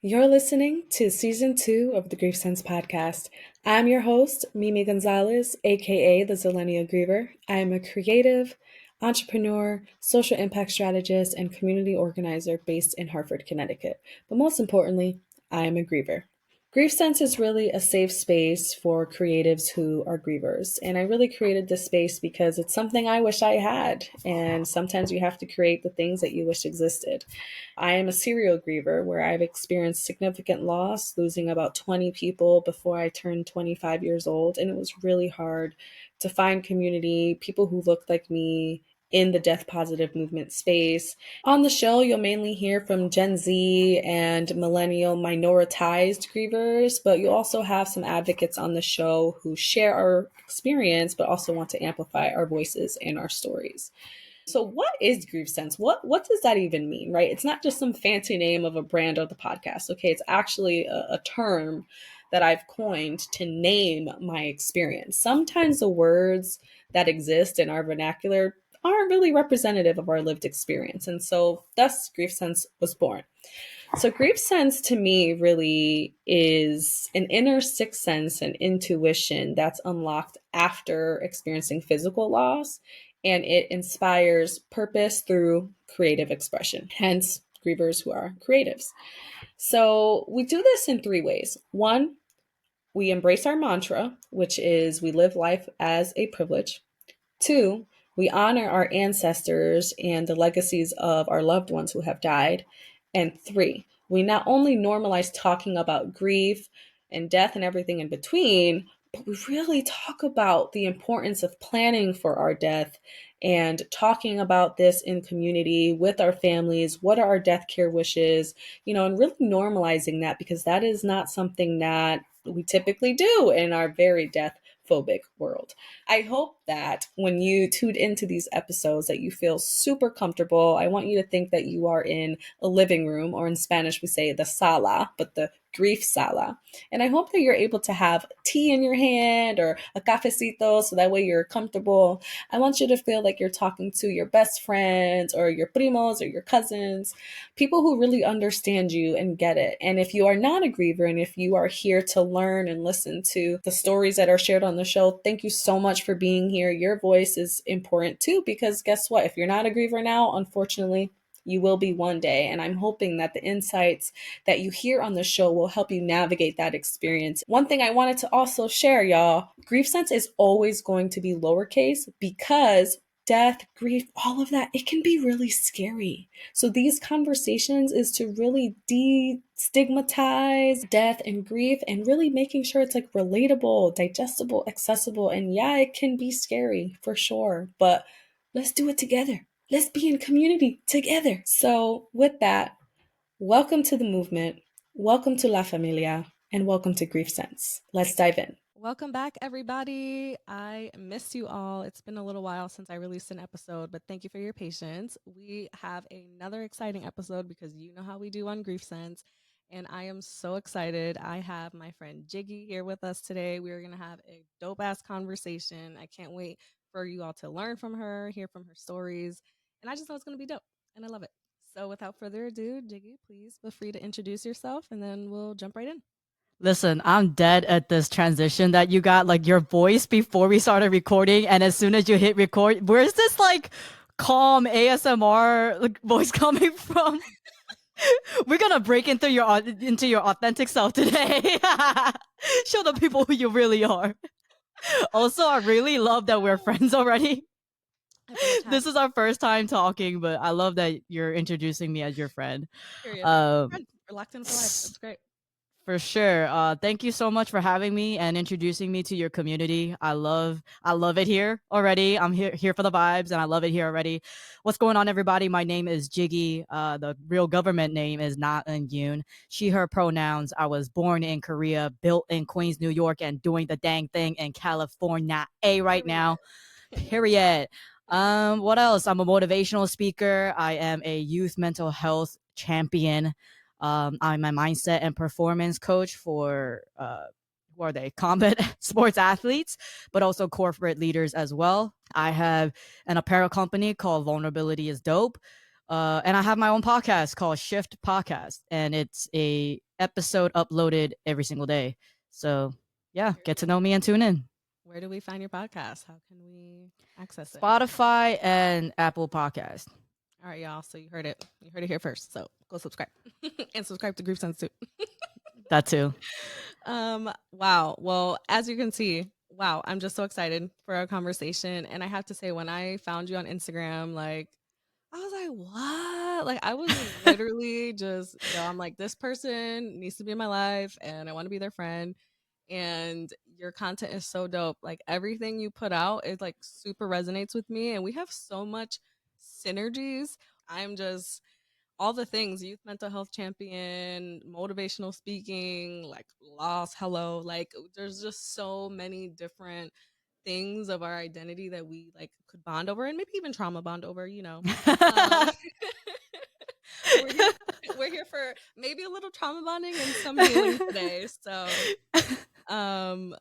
You're listening to Season 2 of the Griefsense podcast. I'm your host, Mimi Gonzalez, aka the Zillennial Griever. I am a creative, entrepreneur, social impact strategist, and community organizer based in Hartford, Connecticut. But most importantly, I am a griever. Grief Sense is really a safe space for creatives who are grievers. And I really created this space because it's something I wish I had. And sometimes you have to create the things that you wish existed. I am a serial griever where I've experienced significant loss, losing about 20 people before I turned 25 years old. And it was really hard to find community, people who looked like me in the death positive movement space. On the show, you'll mainly hear from Gen Z and millennial minoritized grievers, but you'll also have some advocates on the show who share our experience, but also want to amplify our voices and our stories. So what is grief sense? What does that even mean, right? It's not just some fancy name of a brand of the podcast. Okay, it's actually a term that I've coined to name my experience. Sometimes the words that exist in our vernacular aren't really representative of our lived experience. And so thus grief sense was born. So grief sense to me really is an inner sixth sense and intuition that's unlocked after experiencing physical loss, and it inspires purpose through creative expression. Hence, grievers who are creatives. So we do this in three ways. One, we embrace our mantra, which is we live life as a privilege. Two, we honor our ancestors and the legacies of our loved ones who have died. And three, we not only normalize talking about grief and death and everything in between, but we really talk about the importance of planning for our death and talking about this in community with our families. What are our death care wishes? And really normalizing that, because that is not something that we typically do in our very death phobic world. I hope that when you tuned into these episodes that you feel super comfortable. I want you to think that you are in a living room, or in Spanish we say the sala, but the grief sala. And I hope that you're able to have tea in your hand or a cafecito so that way you're comfortable. I want you to feel like you're talking to your best friends or your primos or your cousins, people who really understand you and get it. And if you are not a griever and if you are here to learn and listen to the stories that are shared on the show, thank you so much for being here. Your voice is important too, because guess what? If you're not a griever now, unfortunately, you will be one day. And I'm hoping that the insights that you hear on the show will help you navigate that experience. One thing I wanted to also share, y'all, grief sense is always going to be lowercase, because death, grief, all of that, it can be really scary. So these conversations is to really destigmatize death and grief, and really making sure it's like relatable, digestible, accessible. And yeah, it can be scary for sure, but let's do it together. Let's be in community together. So with that, welcome to the movement, welcome to La Familia, and welcome to Grief Sense. Let's dive in. Welcome back, everybody. I missed you all. It's been a little while since I released an episode, but thank you for your patience. We have another exciting episode because you know how we do on Grief Sense, and I am so excited. I have my friend Jiggy here with us today. We're going to have a dope ass conversation. I can't wait for you all to learn from her, hear from her stories, and I just know it's going to be dope, and I love it. So, without further ado, Jiggy, please feel free to introduce yourself, and then we'll jump right in. Listen, I'm dead at this transition that you got, like your voice before we started recording, and as soon as you hit record, where's this like calm ASMR like, voice coming from? We're gonna break into your authentic self today. Show the people who you really are. Also, I really love that we're friends already. This is our first time talking, but I love that you're introducing me as your friend. Period. Um, Friend, we're locked in for life. That's great. For sure. Thank you so much for having me and introducing me to your community. I love it here already. I'm here for the vibes, and I love it here already. What's going on, everybody? My name is Jiggy. The real government name is Na Eun. She, her pronouns. I was born in Korea, built in Queens, New York, and doing the dang thing in California. Right Period. now. Period. What else? I'm a motivational speaker. I am a youth mental health champion. I'm a mindset and performance coach for who are they? Combat sports athletes, but also corporate leaders as well. I have an apparel company called Vulnerability is Dope. And I have my own podcast called Shift Podcast, and it's a episode uploaded every single day. So yeah, get to Period. know me and tune in. Where do we find your podcast? How can we access it? Spotify and Apple Podcast. All right, y'all. So you heard it. You heard it here first. So go subscribe and subscribe to Grief Sense too. That too. Wow. Well, as you can see, wow, I'm just so excited for our conversation. And I have to say, when I found you on Instagram, like, I was like, what? Like, I was literally just, I'm like, this person needs to be in my life and I want to be their friend. And your content is so dope. Like, everything you put out is like super resonates with me. And we have so much synergies. I'm just, all the things, youth mental health champion, motivational speaking, like loss, hello, like there's just so many different things of our identity that we like could bond over and maybe even trauma bond over, um, we're here we're here for maybe a little trauma bonding and some healing today. So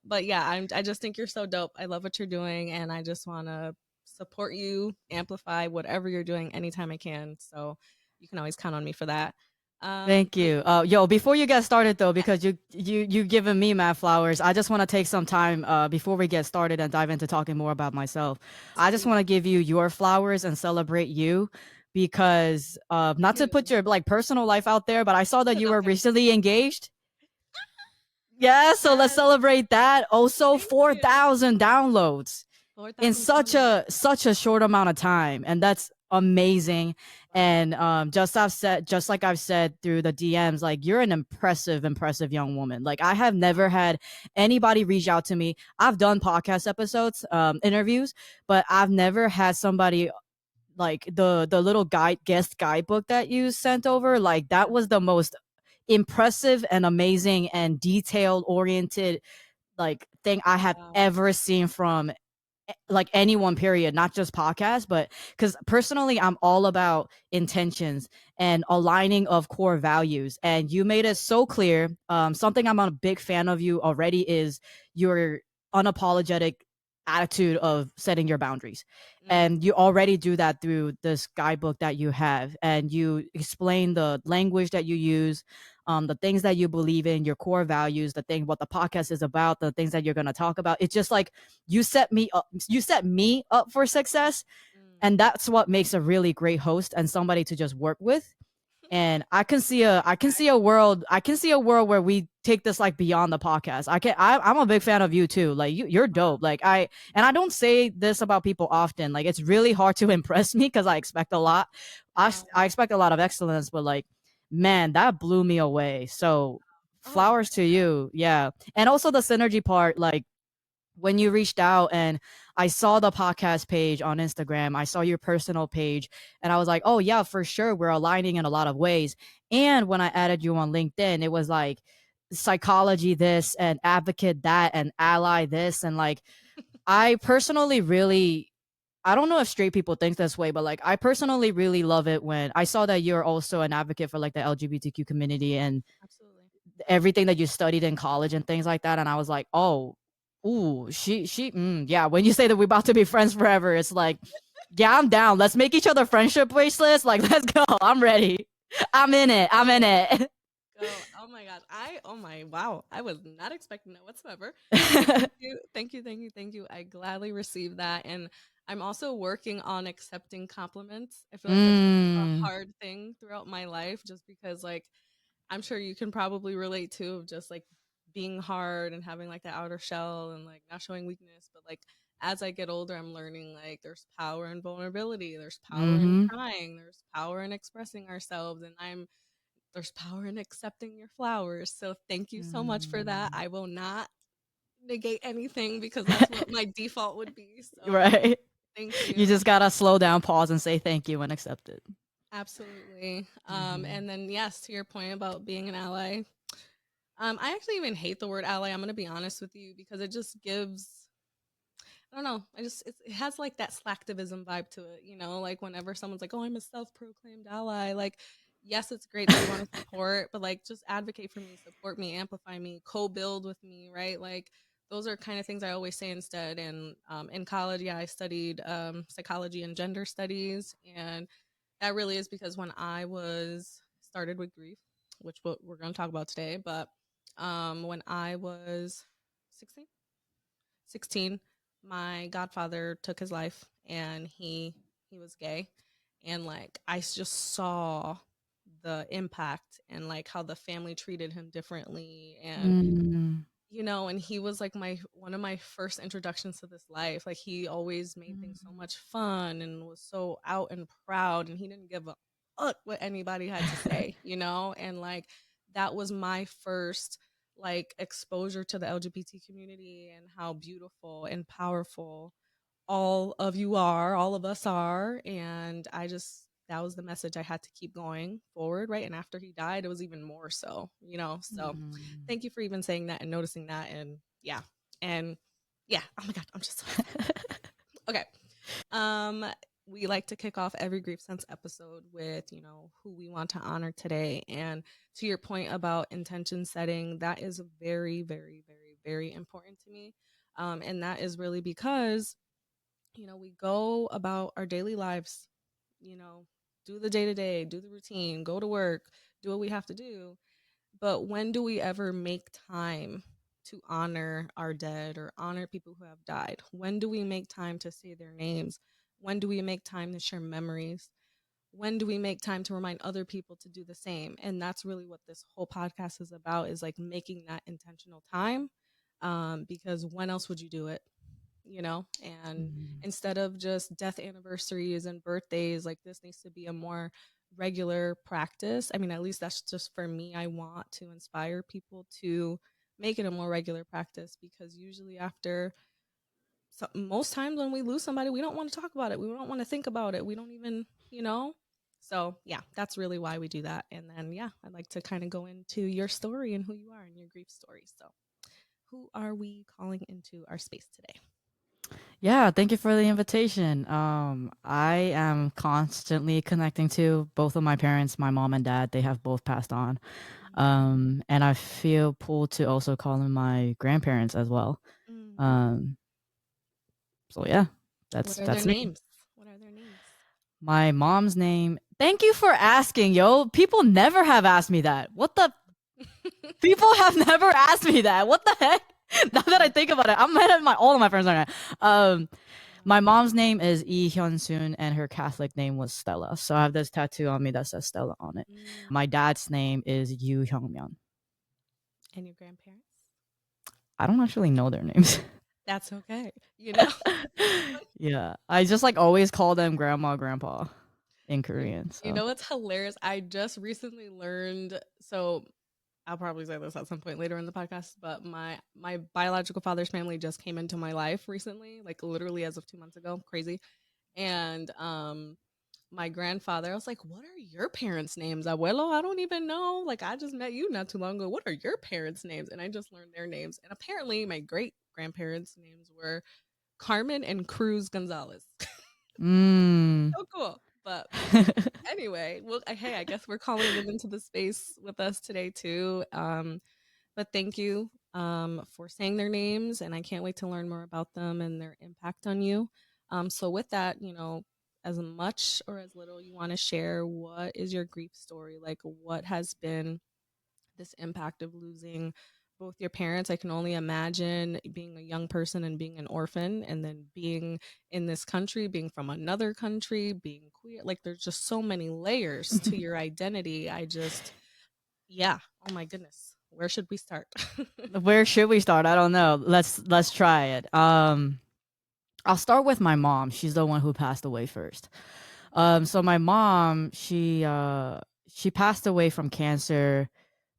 but yeah, I just think you're so dope. I love what you're doing and I just want to support you, amplify whatever you're doing anytime I can. So you can always count on me for that. Thank But you. Yo, before you get started though, because you giving me mad flowers, I just want to take some time before we get started and dive into talking more about myself. yes, I just please. want to give you your flowers and celebrate you because not to put your like personal life out there, but I saw that you were Okay. recently engaged. Yeah, so let's Yes. celebrate that. Also, Thank you. 4,000 downloads in 4,000 such downloads. a short amount of time, and that's amazing. Wow. And just like I've said through the DMs, like you're an impressive young woman. Like I have never had anybody reach out to me. I've done podcast episodes, interviews, but I've never had somebody like the little guest guidebook that you sent over. Like that was the most impressive and amazing and detailed oriented like thing I have Wow. ever seen from like anyone period, not just podcasts. But because personally I'm all about intentions and aligning of core values, and you made it so clear. Something I'm a big fan of you already is your unapologetic attitude of setting your boundaries, Mm, and you already do that through this guidebook that you have, and you explain the language that you use, the things that you believe in, your core values, the thing what the podcast is about, the things that you're going to talk about. It's just like you set me up for success, mm. and that's what makes a really great host and somebody to just work with. And I can see a world where we take this like beyond the podcast. I'm a big fan of you too. Like you're Wow. dope. Like I don't say this about people often. Like it's really hard to impress me because I expect a lot. Wow. I expect a lot of excellence, but like man, that blew me away. So Oh, flowers to you. Yeah. And also the synergy part, like when you reached out and I saw the podcast page on Instagram, I saw your personal page, and I was like, oh, yeah, for sure. We're aligning in a lot of ways. And when I added you on LinkedIn, it was like psychology this and advocate that and ally this. And like, I personally really, I don't know if straight people think this way, but like, I personally really love it when I saw that you're also an advocate for like the LGBTQ community and absolutely. everything that you studied in college and things like that. And I was like, oh, ooh, yeah. When you say that we're about to be friends forever, it's like, yeah, I'm down. Let's make each other friendship bracelets. Like, let's go. I'm ready. I'm in it. I'm in Go. it. Go. Oh my gosh. Oh my, wow. I was not expecting that whatsoever. But thank you. Thank you. Thank you. Thank you. I gladly received that. And I'm also working on accepting compliments. I feel like that's a mm, hard thing throughout my life just because, like, I'm sure you can probably relate to of just like being hard and having like the outer shell and like not showing weakness. But like as I get older, I'm learning like there's power in vulnerability, there's power in mm-hmm. trying, there's power in expressing ourselves, and there's power in accepting your flowers. So thank you so much for that. Mm. I will not negate anything because that's what my default would be. So Right. thank You you. just gotta slow down, pause, and say thank you and accept it. Absolutely. Mm-hmm. And then yes, to your point about being an ally, I actually even hate the word ally. I'm gonna be honest with you because it just gives. I don't know. It has like that slacktivism vibe to it. Like whenever someone's like, "Oh, I'm a self-proclaimed ally," like, yes, it's great that you want to support, but like, just advocate for me, support me, amplify me, co-build with me, right? Like, those are kind of things I always say instead. And in college, yeah, I studied psychology and gender studies, and That really is because when I was started with grief, which what we're going to talk about today, but when I was 16, 16, my godfather took his life, and he was gay, and like I just saw the impact and like how the family treated him differently, and Mm, and he was like my one of my first introductions to this life. Like he always made things so much fun and was so out and proud, and he didn't give a fuck what anybody had to say, and like that was my first like exposure to the LGBT community and how beautiful and powerful all of us are. And I just, that was the message I had to keep going forward, right? And after he died, it was even more so, So mm. thank you for even saying that and noticing that. And yeah. And yeah. Oh my God. I'm just so excited. Okay. Um, we like to kick off every Grief Sense episode with, who we want to honor today. And to your point about intention setting, that is very, very, very, very important to me. And that is really because we go about our daily lives, you know, do the day to day, do the routine, go to work, do what we have to do. But when do we ever make time to honor our dead or honor people who have died? When do we make time to say their names? When do we make time to share memories? When do we make time to remind other people to do the same? And that's really what this whole podcast is about, is like making that intentional time. Because when else would you do it? And Mm. instead of just death anniversaries and birthdays, like this needs to be a more regular practice. I mean, at least that's just for me. I want to inspire people to make it a more regular practice, because usually after most times when we lose somebody, we don't want to talk about it, we don't want to think about it, we don't even, so yeah, that's really why we do that. And then yeah, I'd like to kind of go into your story and who you are and your grief story. So who are we calling into our space today? Yeah, thank you for the invitation. I am constantly connecting to both of my parents, my mom and dad. They have both passed on. And I feel pulled to also call in my grandparents as well. Mm. Um, so yeah, What are their that's me. names? What are their names? My mom's name. Thank you for asking, yo. People never have asked me that. What the? People have never asked me that. What the heck? Now that I think about it, I'm mad at all of my friends right now. My mom's name is Lee Hyun-soon, and her Catholic name was Stella. So I have this tattoo on me that says Stella on it. My dad's name is Yu Hyung-myeon. And your grandparents? I don't actually know their names. That's okay. Yeah, I just like always call them grandma, grandpa in Korean. You So know what's hilarious? I just recently learned. So I'll probably say this at some point later in the podcast, but my biological father's family just came into my life recently, like literally as of 2 months ago. Crazy. And my grandfather, I was like, "What are your parents' names, abuelo? I don't even know. Like, I just met you not too long ago. What are your parents' names?" And I just learned their names. And apparently, my great grandparents' names were Carmen and Cruz Gonzalez. mm. So cool. But anyway, well, hey, I guess we're calling them into the space with us today too. But thank you for saying their names, and I can't wait to learn more about them and their impact on you. So with that, as much or as little you want to share, what is your grief story? Like, what has been this impact of losing both your parents? I can only imagine being a young person and being an orphan, and then being in this country, being from another country, being queer. Like, there's just so many layers to your identity. Yeah. Oh my goodness. Where should we start? Where should we start? I don't know. Let's try it. I'll start with my mom. She's the one who passed away first. So my mom, she passed away from cancer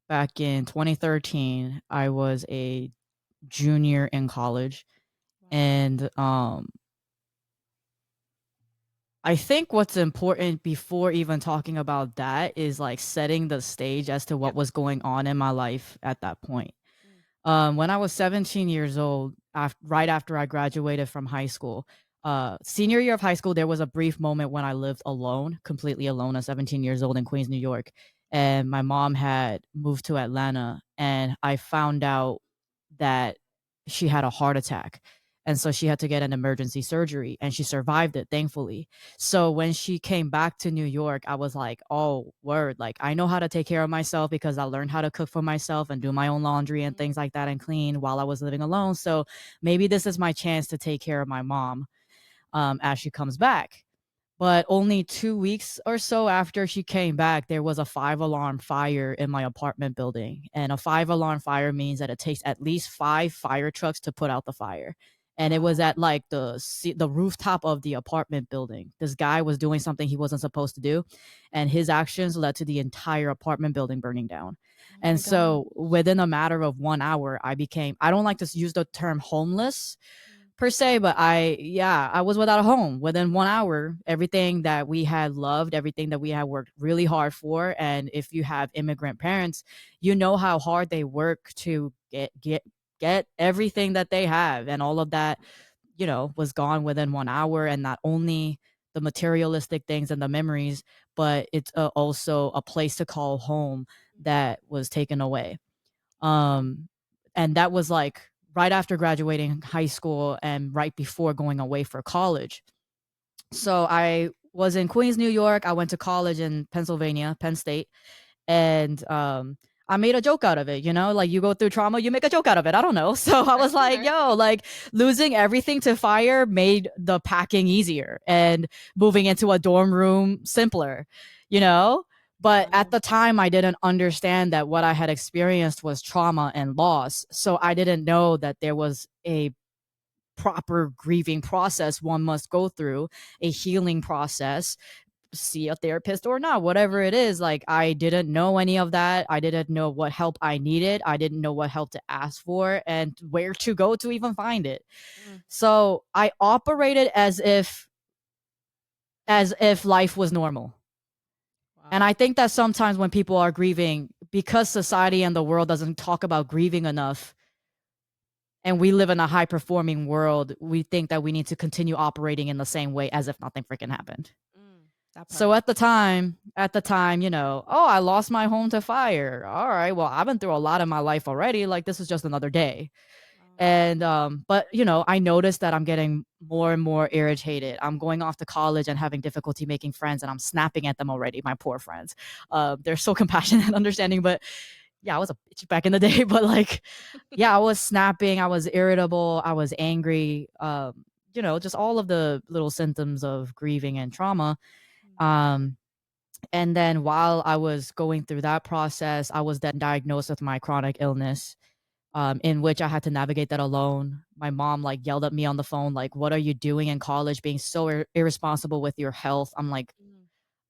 back in 2013. I was a junior in college, Wow. and I think what's important before even talking about that is like setting the stage as to what Yep. was going on in my life at that point. Mm. When I was 17 years old, right after I graduated from high school, senior year of high school, there was a brief moment when I lived alone, completely alone at 17 years old in Queens, New York. And my mom had moved to Atlanta, and I found out that she had a heart attack. And so she had to get an emergency surgery and she survived it, thankfully. So when she came back to New York, I was like, oh, word. Like, I know how to take care of myself because I learned how to cook for myself and do my own laundry and things like that and clean while I was living alone. So maybe this is my chance to take care of my mom as she comes back. But only 2 weeks or so after she came back, there was a 5 alarm fire in my apartment building. And a 5 alarm fire means that it takes at least 5 fire trucks to put out the fire. And it was Wow. at like the rooftop of the apartment building. This guy was doing something he wasn't supposed to do, and his actions led to the entire apartment building burning down. Oh And my gosh. so within a matter of 1 hour, I don't like to use the term homeless Mm, per se, but I was without a home within 1 hour. Everything that we had loved, everything that we had worked really hard for, and if you have immigrant parents, you know how hard they work to get everything that they have, and all of that, was gone within 1 hour. And not only the materialistic things and the memories, but it's also a place to call home mm. that was taken away. Wow. um and that was like right after graduating high school and right before going away for college. So I was in Queens, New York. I went to college in Pennsylvania, Penn State. And I made a joke out of it, like you go through trauma, you make a joke out of it. I don't know. So I was like, Okay. yo, like losing everything to fire made the packing easier and moving into a dorm room simpler, you know? But at Wow. the time, I didn't understand that what I had experienced was trauma and loss. So I didn't know that there was a proper grieving process one must go through, a healing process, see a therapist or not, whatever it is. Like, I didn't know any of that. I didn't know what help I needed. I didn't know what help to ask for and where to go to even find it. Mm, So I operated as if life was normal. And wow. I think that sometimes when people are grieving, because society and the world doesn't talk about grieving enough, and we live in a high performing world, we think that we need to continue operating in the same way as if nothing freaking happened. That So part. at the time, oh, I lost my home to fire. All right, well, I've been through a lot in my life already. Like, this is just another day. Wow. And but I noticed that I'm getting more and more irritated. I'm going off to college and having difficulty making friends, and I'm snapping at them already. My poor friends. They're so compassionate and understanding, but yeah, I was a bitch back in the day. But like, yeah, I was snapping. I was irritable. I was angry. Just all of the little symptoms of grieving and trauma. Mm, Um, and then while I was going through that process, I was then diagnosed with my chronic illness, in which I had to navigate that alone. My mom like yelled at me on the phone, like, "What are you doing in college, being so irresponsible with your health?" I'm like, mm.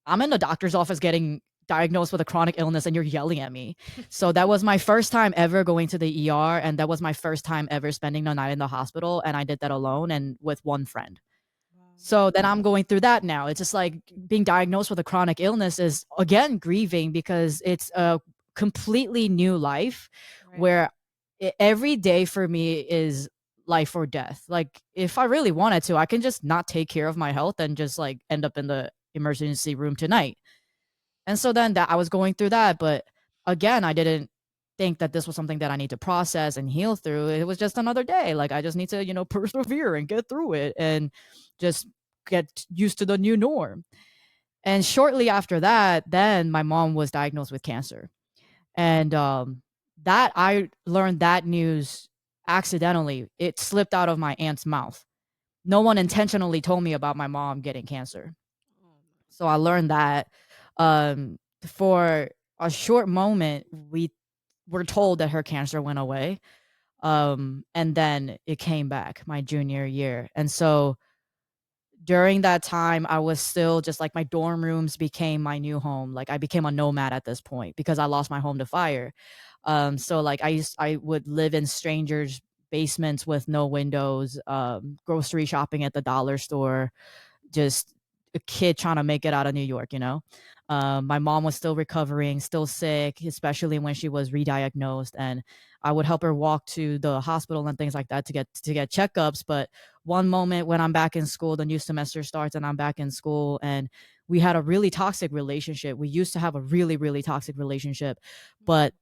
"I'm in the doctor's office getting diagnosed with a chronic illness, and you're yelling at me." So that was my first time ever going to the ER, and that was my first time ever spending the night in the hospital, and I did that alone and with one friend. Wow. So then I'm going through that now. It's just like being diagnosed with a chronic illness is again grieving because it's a completely new life Right. where every day for me is life or death. Like, if I really wanted to, I can just not take care of my health and just like end up in the emergency room tonight. And so then that I was going through that, but again, I didn't think that this was something that I need to process and heal through. It was just another day. Like, I just need to, persevere and get through it and just get used to the new norm. And shortly after that, then my mom was diagnosed with cancer. And that I learned that news accidentally. It slipped out of my aunt's mouth. No one intentionally told me about my mom getting cancer. Oh my So I learned that um, for a short moment, we were told that her cancer went away. And then it came back my junior year. And so during that time, I was still just like my dorm rooms became my new home. Like, I became a nomad at this point because I lost my home to fire. So like I would live in strangers' basements with no windows, grocery shopping at the dollar store, just a kid trying to make it out of New York, you know? My mom was still recovering, still sick, especially when she was re-diagnosed. And I would help her walk to the hospital and things like that to get checkups. But one moment when I'm back in school, the new semester starts and I'm back in school, and we had a really toxic relationship. We used to have a really, really toxic relationship, God. but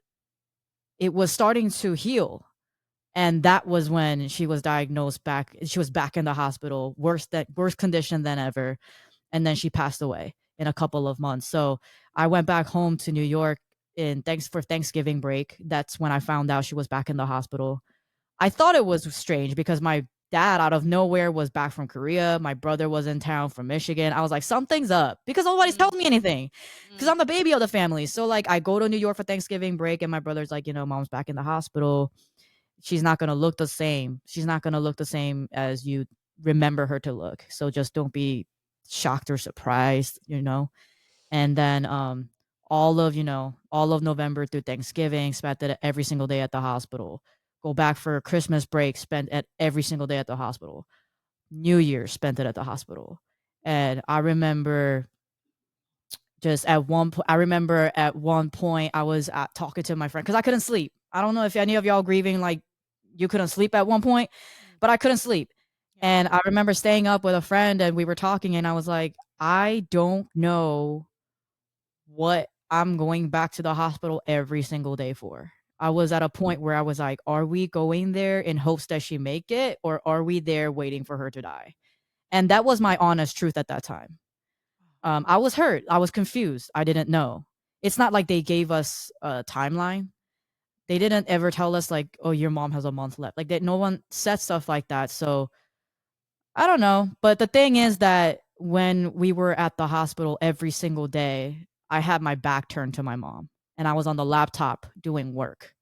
it was starting to heal. And that was when she was diagnosed back. She was back in the hospital, worse condition than ever. And then she passed away in a couple of months. So I went back home to New York in thanks for Thanksgiving break. That's when I found out she was back in the hospital. I thought it was strange because my dad out of nowhere was back from Korea. My brother was in town from Michigan. I was like, something's up because nobody's Mm, telling me anything because mm, I'm the baby of the family. So like I go to New York for Thanksgiving break and my brother's like, mom's back in the hospital. She's not going to look the same. She's not going to look the same as you remember her to look. So just don't be shocked or surprised. And then all of November through Thanksgiving, spent it every single day at the hospital. Go back for Christmas break, spent it every single day at the hospital. New Year, spent it at the hospital. And I remember at one point I was talking to my friend because I couldn't sleep. I don't know if any of y'all grieving like you couldn't sleep at one point, mm. but I couldn't sleep. Yeah. And I remember staying up with a friend and we were talking and I was like, I don't know what I'm going back to the hospital every single day for. I was at a point where I was like, are we going there in hopes that she make it or are we there waiting for her to die? And that was my honest truth at that time. I was hurt. I was confused. I didn't know. It's not like they gave us a timeline. They didn't ever tell us like, oh, your mom has a month left. Like that, no one said stuff like that. So I don't know. But the thing is that when we were at the hospital every single day, I had my back turned to my mom and I was on the laptop doing work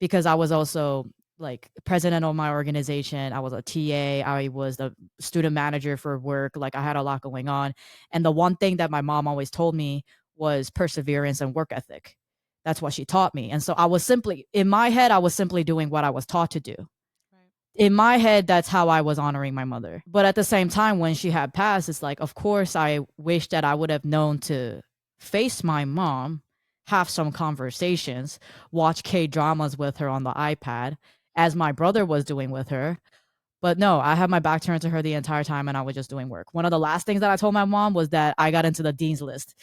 because I was also like president of my organization. I was a TA. I was the student manager for work. Like I had a lot going on. And the one thing that my mom always told me was perseverance and work ethic. That's what she taught me. And so I was simply, in my head, I was simply doing what I was taught to do. Right. In my head, that's how I was honoring my mother. But at the same time, when she had passed, it's like, of course, I wish that I would have known to face my mom, have some conversations, watch K dramas with her on the iPad, as my brother was doing with her. But no, I had my back turned to her the entire time and I was just doing work. One of the last things that I told my mom was that I got into the dean's list.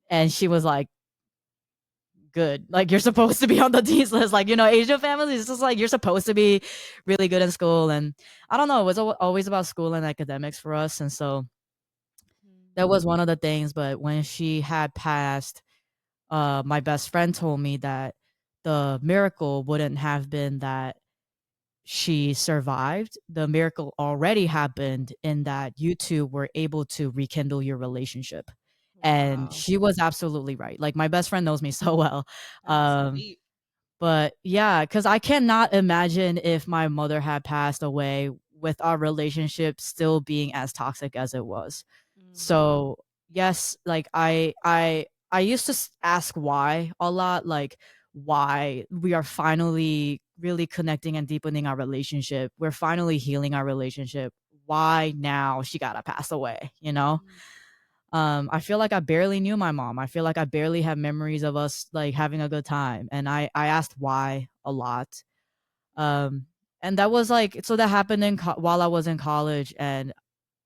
And she was like, good. Like you're supposed to be on the dean's list. Like, Asian families, it's just like you're supposed to be really good in school. And I don't know, it was always about school and academics for us. And so Mm, that was one of the things. But when she had passed, my best friend told me that the miracle wouldn't have been that she survived. The miracle already happened in that you two were able to rekindle your relationship. And wow. she was absolutely right. Like my best friend knows me so well. That's Um, deep. But yeah, because I cannot imagine if my mother had passed away with our relationship still being as toxic as it was. Mm, So yes, like I used to ask why a lot, like why we are finally really connecting and deepening our relationship. We're finally healing our relationship. Why now she gotta pass away? mm, I feel like I barely knew my mom. I feel like I barely have memories of us like having a good time. And I asked why a lot. Um, and that was like, so that happened while I was in college. And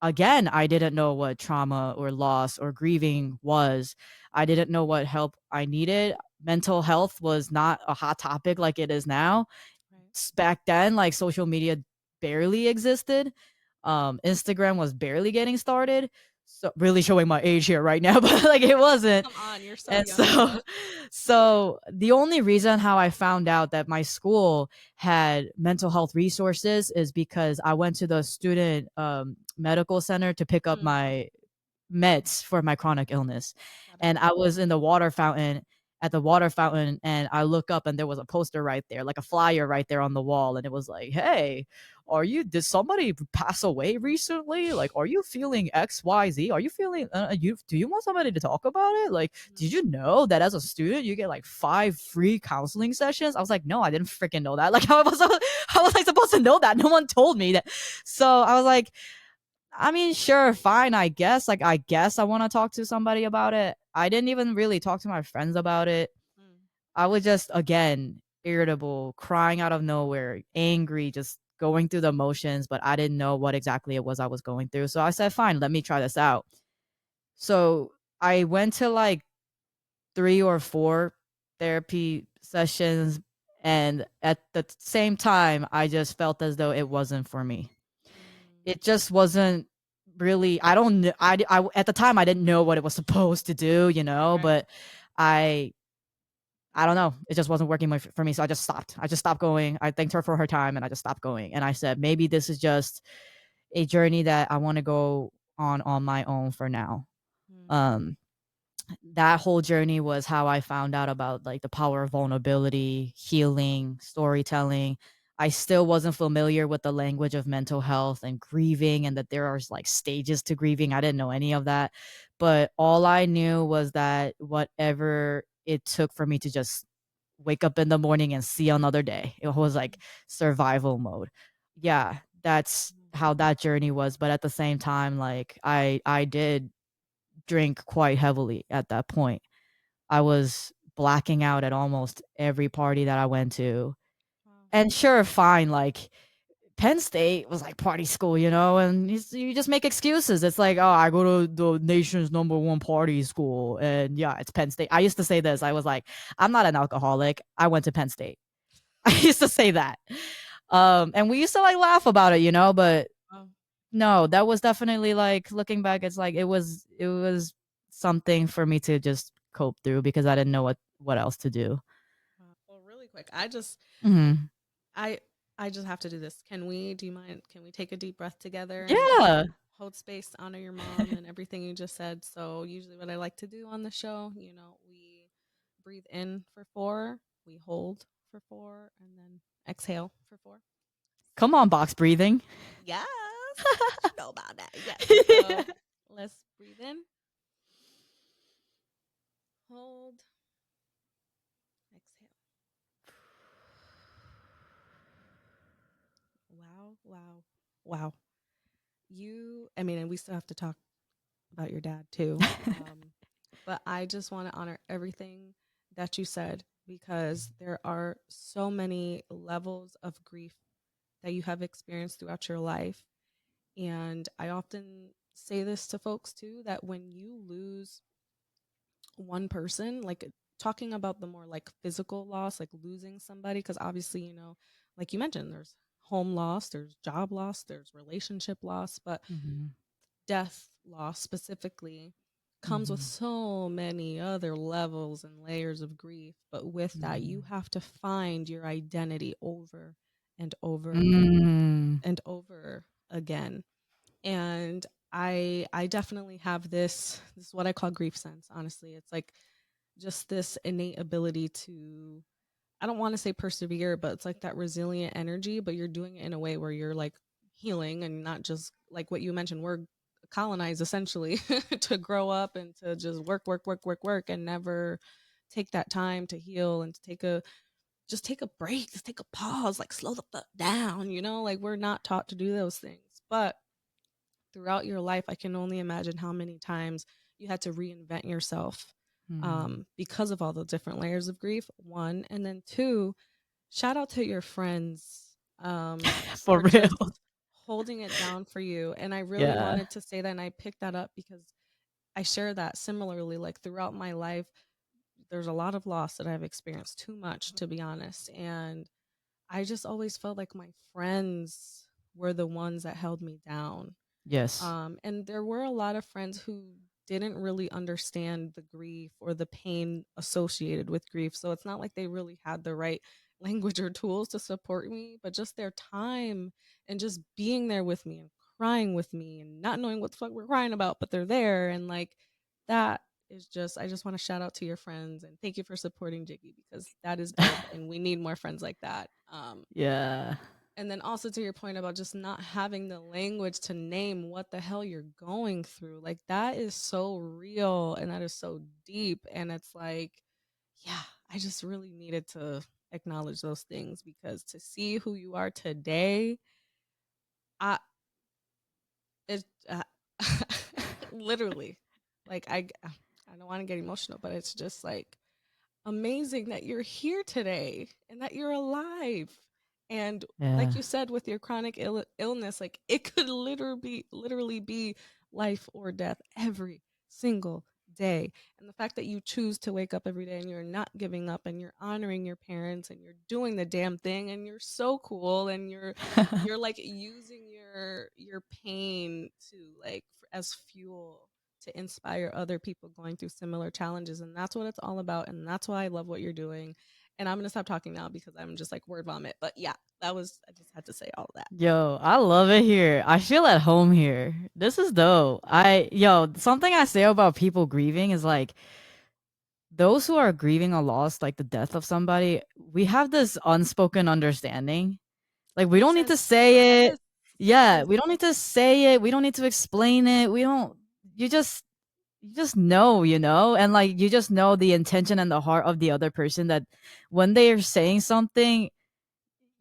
again, I didn't know what trauma or loss or grieving was. I didn't know what help I needed. Mental health was not a hot topic like it is now. right. Back then, like social media barely existed. Instagram was barely getting started. So really showing my age here right now, but like it wasn't. Come on, you're so And young so still. so the only reason how I found out that my school had mental health resources is because I went to the student medical center to pick up Mm, my meds for my chronic illness. got it. And I was in the water fountain at the water fountain and I look up and there was a poster right there, like a flyer right there on the wall. And it was like, hey, did somebody pass away recently? Like, are you feeling XYZ? Are you feeling, do you want somebody to talk about it? Like, did Mm, you know that as a student, you get like 5 free counseling sessions? I was like, no, I didn't freaking know that. Like, how was I supposed to know that? No one told me that. So I was like, I mean, sure, fine, I guess. Like, I guess I want to talk to somebody about it. I didn't even really talk to my friends about it. mm, I was just, again, irritable, crying out of nowhere, angry, just going through the motions, but I didn't know what exactly it was I was going through. So I said, fine, let me try this out. So I went to like 3 or 4 therapy sessions And at the same time, I just felt as though it wasn't for me. Mm, It just wasn't really, I don't know, at the time I didn't know what it was supposed to do, right. but I I don't know. It just wasn't working for me. So I just stopped. I just stopped going. I thanked her for her time and I just stopped going. And I said, maybe this is just a journey that I want to go on my own for now. Mm, Um, that whole journey was how I found out about like the power of vulnerability, healing, storytelling. I still wasn't familiar with the language of mental health and grieving and that there are like stages to grieving. I didn't know any of that. But all I knew was that whatever it took for me to just wake up in the morning and see another day, it was like survival mode. Yeah, that's mm, how that journey was. But at the same time, like I did drink quite heavily at that point. I was blacking out at almost every party that I went to. wow. And sure, fine, like Penn State was like party school, and you just make excuses. It's like, oh, I go to the nation's number one party school. And yeah, it's Penn State. I used to say this. I was like, I'm not an alcoholic. I went to Penn State. I used to say that. And we used to like laugh about it, but Wow. no, that was definitely like looking back, it's like it was something for me to just cope through because I didn't know what else to do. Wow. Well, really quick, Mhm. I, I just have to do this. Do you mind? Can we take a deep breath together and just Yeah. hold space, honor your mom and everything you just said? So, usually, what I like to do on the show, we breathe in for 4, we hold for 4, and then exhale for 4. Come on, box breathing. Yes. What you know about that? Yes. So let's breathe in, hold, exhale. Wow, wow, wow. I mean, and we still have to talk about your dad too. But I just want to honor everything that you said because there are so many levels of grief that you have experienced throughout your life. And I often say this to folks too that when you lose one person, like talking about the more like physical loss, like losing somebody, because obviously, like you mentioned, there's home loss, there's job loss, there's relationship loss, but Mhm. death loss specifically comes with Mhm. so many other levels and layers of grief. But with that, you Mhm. have to find your identity over and over Mm. and over again. And I definitely have this is what I call grief sense, honestly. It's like just this innate ability to, I don't want to say persevere, but it's like that resilient energy, but you're doing it in a way where you're like healing and not just like what you mentioned. We're colonized essentially to grow up and to just work, work, work, work, work, and never take that time to heal and to take a break, just take a pause, like slow the fuck down, like we're not taught to do those things. But throughout your life, I can only imagine how many times you had to reinvent yourself Mm. because of all the different layers of grief, one. And then two, shout out to your friends For for just real. holding it down for you. And I really Yeah. wanted to say that, and I picked that up because I share that similarly. Like throughout my life, there's a lot of loss that I've experienced, too much, to be honest. And I just always felt like my friends were the ones that held me down. Yes. And there were a lot of friends who didn't really understand the grief or the pain associated with grief. So it's not like they really had the right language or tools to support me, but just their time and just being there with me and crying with me and not knowing what the fuck we're crying about, but they're there. And like that is just, I just want to shout out to your friends and thank you for supporting Jiggy because that is dope. And we need more friends like that. Yeah. And then also to your point about just not having the language to name what the hell you're going through. Like that is so real and that is so deep. And it's like, yeah, I just really needed to acknowledge those things because to see who you are today, I it literally like I don't want to get emotional, but it's just like amazing that you're here today and that you're alive. And Yeah. like you said, with your chronic illness, like it could literally be life or death every single day. And the fact that you choose to wake up every day and you're not giving up and you're honoring your parents and you're doing the damn thing and you're so cool and you're like using your pain to like as fuel to inspire other people going through similar challenges, and that's what it's all about, and that's why I love what you're doing. And I'm going to stop talking now because I'm just like word vomit. But yeah, I just had to say all that. Yo, I love it here. I feel at home here. This is dope. Something I say about people grieving is like those who are grieving a loss, like the death of somebody, we have this unspoken understanding. Like we don't need to say it. Yes. Yeah, Yes. we don't need to say it. We don't need to explain it. We don't you just know, and like you just know the intention and the heart of the other person that when they are saying something,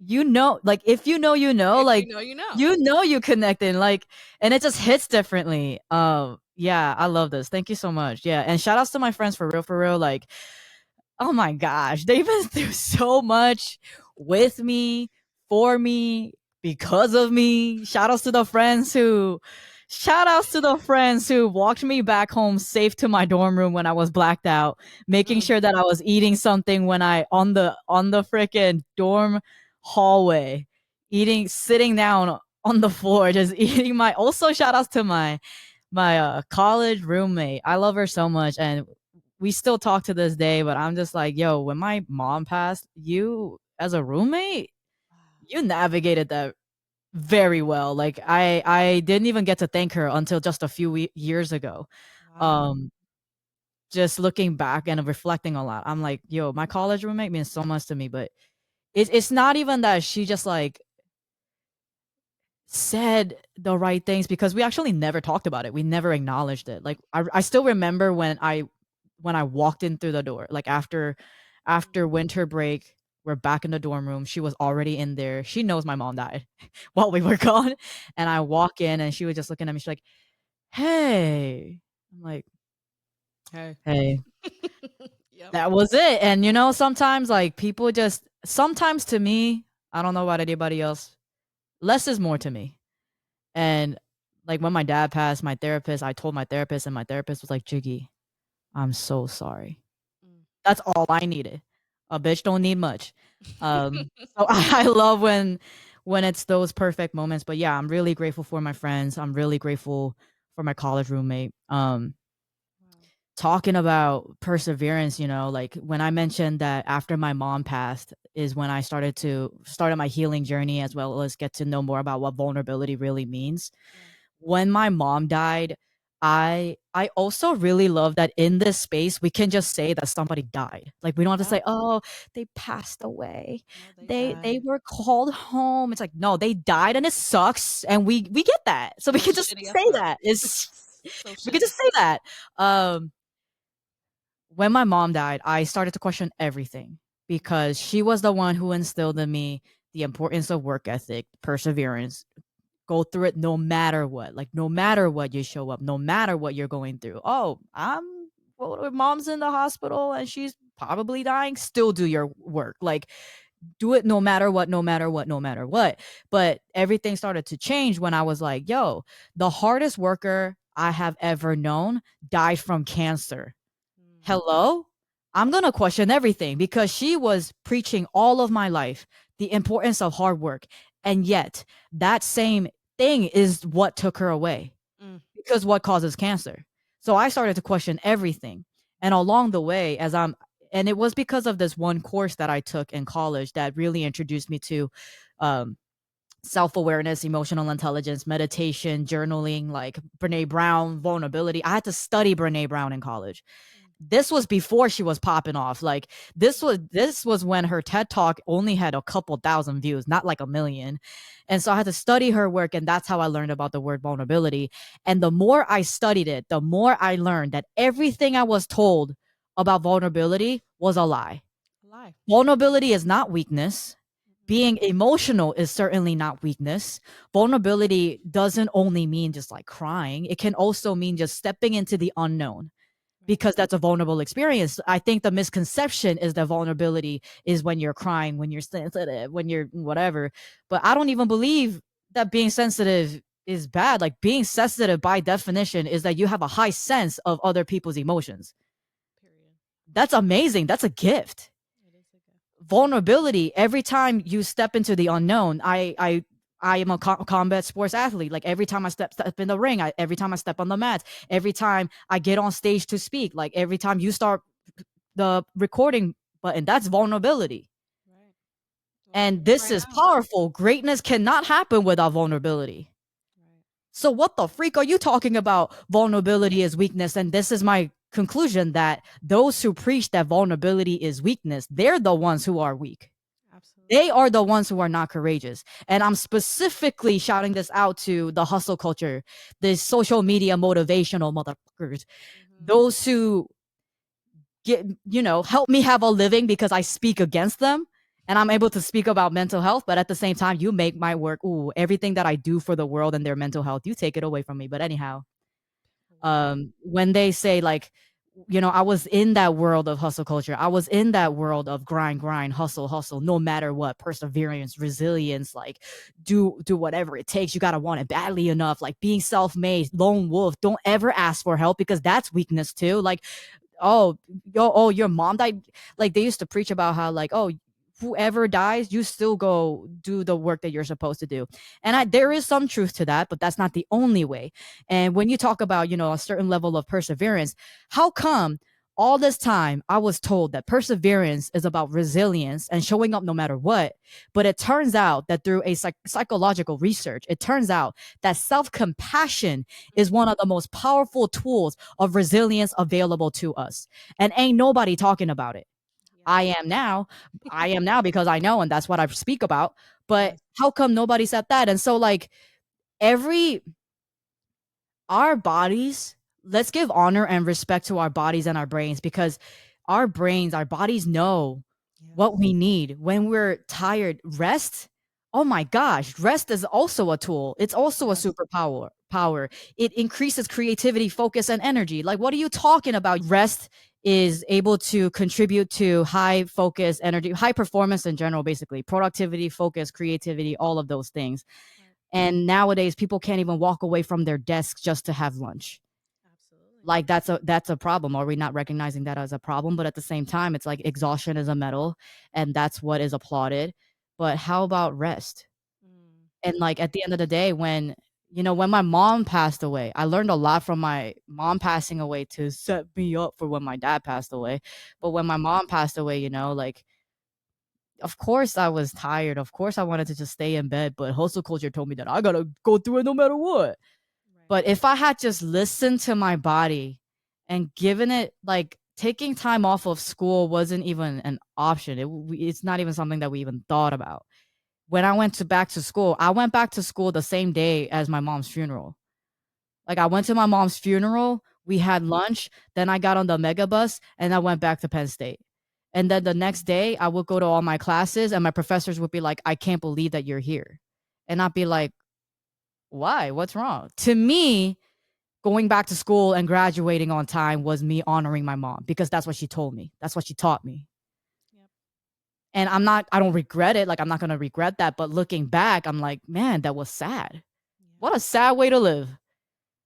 like if If you like know, you know. you connecting, like, and it just hits differently. Yeah, I love this. Thank you so much. Yeah, and shout outs to my friends for real. Like, oh my gosh, they've been through so much with me, for me, because of me. Shout outs to the friends who walked me back home safe to my dorm room when I was blacked out, making Mm. sure that I was eating something when I on the freaking dorm hallway, sitting down on the floor, just eating my also shout outs to my college roommate. I love her so much, and we still talk to this day, but I'm just like, yo, when my mom passed, you as a roommate, you navigated that very well. Like I didn't even get to thank her until just a few years ago. Wow. Um just looking back and reflecting a lot. I'm like, yo, my college roommate means so much to me, but it's not even that she just like said the right things, because we actually never talked about it. We never acknowledged it. Like I still remember when I walked in through the door, like after winter break, we're back in the dorm room. She was already in there. She knows my mom died while we were gone. And I walk in and she was just looking at me. She's like, "Hey." I'm like, Hey. "Hey." Yep. That was it. And sometimes like people just sometimes to me, I don't know about anybody else, less is more to me. And like when my dad passed, I told my therapist, and my therapist was like, "Jiggy, I'm so sorry." Mm. That's all I needed. A bitch don't need much. So I love when it's those perfect moments. But yeah, I'm really grateful for my friends. I'm really grateful for my college roommate. Wow. Talking about perseverance, like when I mentioned that after my mom passed is when I started my healing journey, as well as get to know more about what vulnerability really means. Yeah. When my mom died, I also really love that in this space we can just say that somebody died. Like we don't have to Yeah. say, "Oh, they passed away. No, they They died. were called home." It's like, "No, they died and it sucks." And we get that. So we can just Shitty as say fuck. that. It's So we can shitty. just say that. Um when my mom died, I started to question everything, because she was the one who instilled in me the importance of work ethic, perseverance, go through it no matter what. Like no matter what you show up, no matter what you're going through. Oh, mom's in the hospital and she's probably dying. Still do your work. Like do it no matter what, no matter what, no matter what. But everything started to change when I was like, yo, the hardest worker I have ever known died from cancer. Mm. Hello? I'm going to question everything, because she was preaching all of my life the importance of hard work. And yet, that same thing is what took her away, Mm. because what causes cancer? So I started to question everything. And along the way, and it was because of this one course that I took in college that really introduced me to um, self awareness, emotional intelligence, meditation, journaling, like Brene Brown, vulnerability. I had to study Brene Brown in college. Mm. This was before she was popping off. Like this was when her TED Talk only had a couple thousand views, not like a million. And so I had to study her work, and that's how I learned about the word vulnerability. And the more I studied it, the more I learned that everything I was told about vulnerability was a lie. A lie. Vulnerability is not weakness. Mm-mm. Being emotional is certainly not weakness. Vulnerability doesn't only mean just like crying. It can also mean just stepping into the unknown, Right. because that's a vulnerable experience. I think the misconception is that vulnerability is when you're crying, when you're sensitive, when you're whatever. But I don't even believe that being sensitive is bad. Like being sensitive by definition is that you have a high sense of other people's emotions. Period. That's amazing. That's a gift. It is a gift. Vulnerability, every time you step into the unknown, I am a combat sports athlete. Like every time I step in the ring, every time I step on the mats, every time I get on stage to speak, like every time you start the recording button, that's vulnerability. Right. What I'm And doing this right is now. powerful. Greatness cannot happen without vulnerability. Right. So what the freak are you talking about? Vulnerability is weakness. And this is my conclusion, that those who preach that vulnerability is weakness, they're the ones who are weak. They Absolutely. are the ones who are not courageous. And I'm specifically shouting this out to the hustle culture, the social media motivational motherfuckers, Mm-hmm. those who get, help me have a living because I speak against them. And I'm able to speak about mental health, but at the same time, you make my work, everything that I do for the world and their mental health, you take it away from me. But anyhow, Wow. when they say like, I was in that world of hustle culture. I was in that world of grind, hustle, hustle, no matter what, perseverance, resilience, like do whatever it takes. You gotta want it badly enough, like being self-made, lone wolf. Don't ever ask for help because that's weakness too. Like, oh, your mom died. Like they used to preach about how like, oh, whoever dies, you still go do the work that you're supposed to do. And there is some truth to that, but that's not the only way. And when you talk about, a certain level of perseverance, how come all this time I was told that perseverance is about resilience and showing up no matter what? But it turns out that through a psychological research, it turns out that self-compassion is one of the most powerful tools of resilience available to us. And ain't nobody talking about it. Yep. I am now. I am now because I know, and that's what I speak about. But Yes. how come nobody said that? And so, like, every our bodies, let's give honor and respect to our bodies and our brains, because our bodies know what Yes. we need when we're tired. Rest. Oh my gosh, rest is also a tool. It's also a Yes. superpower. Power. It increases creativity, focus, and energy. Like, what are you talking about? Rest is able to contribute to high focus, energy, high performance in general, basically productivity, focus, creativity, all of those things. Right. And nowadays people can't even walk away from their desks just to have lunch. Absolutely. Like that's a problem. Are we not recognizing that as a problem? But at the same time, it's like exhaustion is a medal, and that's what is applauded. But how about rest? Mm. And like at the end of the day, when my mom passed away, I learned a lot from my mom passing away to set me up for when my dad passed away. But when my mom passed away, like, of course I was tired. Of course I wanted to just stay in bed, but hustle culture told me that I gotta go through it no matter what. Right. But if I had just listened to my body and given it, like, taking time off of school wasn't even an option. It's not even something that we even thought about. When I went to back to school, I went back to school the same day as my mom's funeral. Like, I went to my mom's funeral, we had lunch, then I got on the mega bus and I went back to Penn State. And then the next day, I would go to all my classes and my professors would be like, "I can't believe that you're here." And I'd be like, "Why? What's wrong?" To me, going back to school and graduating on time was me honoring my mom because that's what she told me. That's what she taught me. Yep. And I don't regret it. Like, I'm not going to regret that. But looking back, I'm like, man, that was sad. What a Yes. sad way to live.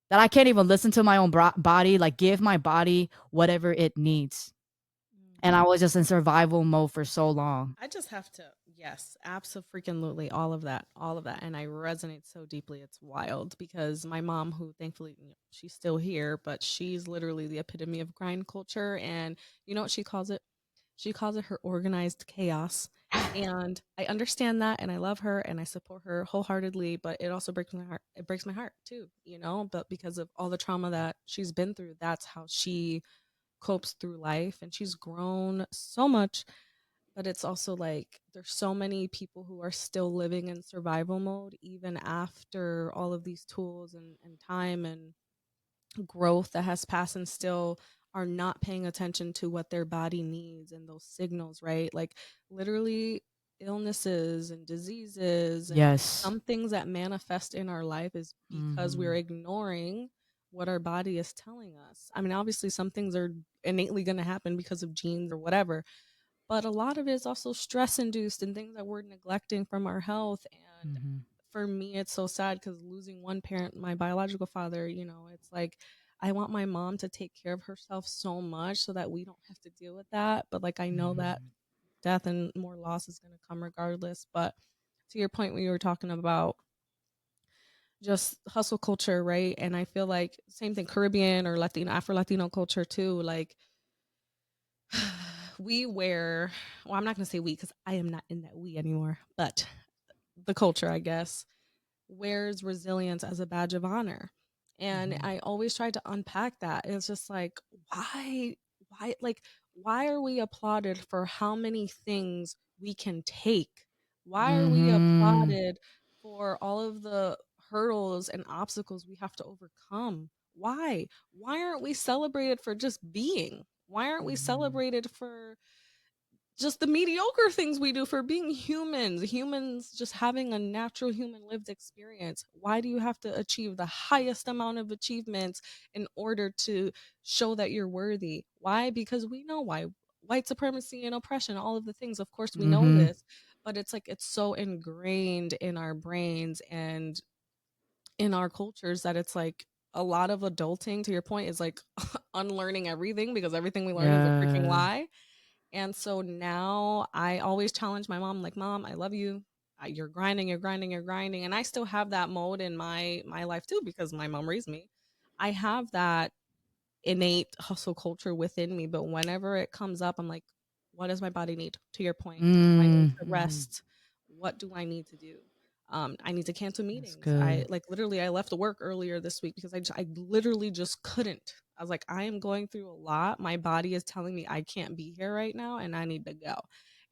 That I can't even listen to my own body, like give my body whatever it needs. And Mm. I was just in survival mode for so long. I just have to, yes, absolutely, all of that, all of that, and I resonate so deeply. It's wild because my mom, who thankfully she's still here, but she's literally the epitome of grind culture, and you know what she calls it? She calls it her organized chaos. And I understand that, and I love her, and I support her wholeheartedly. But it also breaks my heart. It breaks my heart too, But because of all the trauma that she's been through, that's how she copes through life, and she's grown so much. But it's also like there's so many people who are still living in survival mode even after all of these tools and time and growth that has passed, and still are not paying attention to what their body needs and those signals, right? Like literally illnesses and diseases and Yes. some things that manifest in our life is because we're Hmm. ignoring what our body is telling us. I mean, obviously some things are innately going to happen because of genes or whatever, but a lot of it is also stress induced and things that we're neglecting from our health. And Hmm. for me, it's so sad because losing one parent, my biological father, it's like I want my mom to take care of herself so much so that we don't have to deal with that. But like, I know that Mhm. death and more loss is going to come regardless. But to your point, when you were talking about just hustle culture, right? And I feel like same thing, Caribbean or Latino, Afro Latino culture too. Like we wear, well, I'm not going to say we because I am not in that we anymore, but the culture, I guess, wears resilience as a badge of honor. And Mhm. I always try to unpack that. It's just like, like, why are we applauded for how many things we can take? Why are we Mhm. applauded for all of the hurdles and obstacles we have to overcome? Why? Why aren't we celebrated for just being? Why aren't we Mhm. celebrated for just the mediocre things we do, for being humans just having a natural human lived experience? Why do you have to achieve the highest amount of achievements in order to show that you're worthy? Why? Because we know why. White supremacy and oppression, all of the things, of course we know Mhm. this, but it's like it's so ingrained in our brains and in our cultures that it's like a lot of adulting, to your point, is like unlearning everything because everything we learn is a freaking Yeah. lie. And so now I always challenge my mom, like, Mom, I love you. You're grinding, you're grinding, you're grinding. And I still have that mode in my life too, because my mom raised me. I have that innate hustle culture within me. But whenever it comes up, I'm like, what does my body need? To your point, do I need to Mhm. rest? What do I need to do? I need to cancel That's meetings. I good. like literally I left work earlier this week because I literally just couldn't. I was like, I am going through a lot. My body is telling me I can't be here right now and I need to go.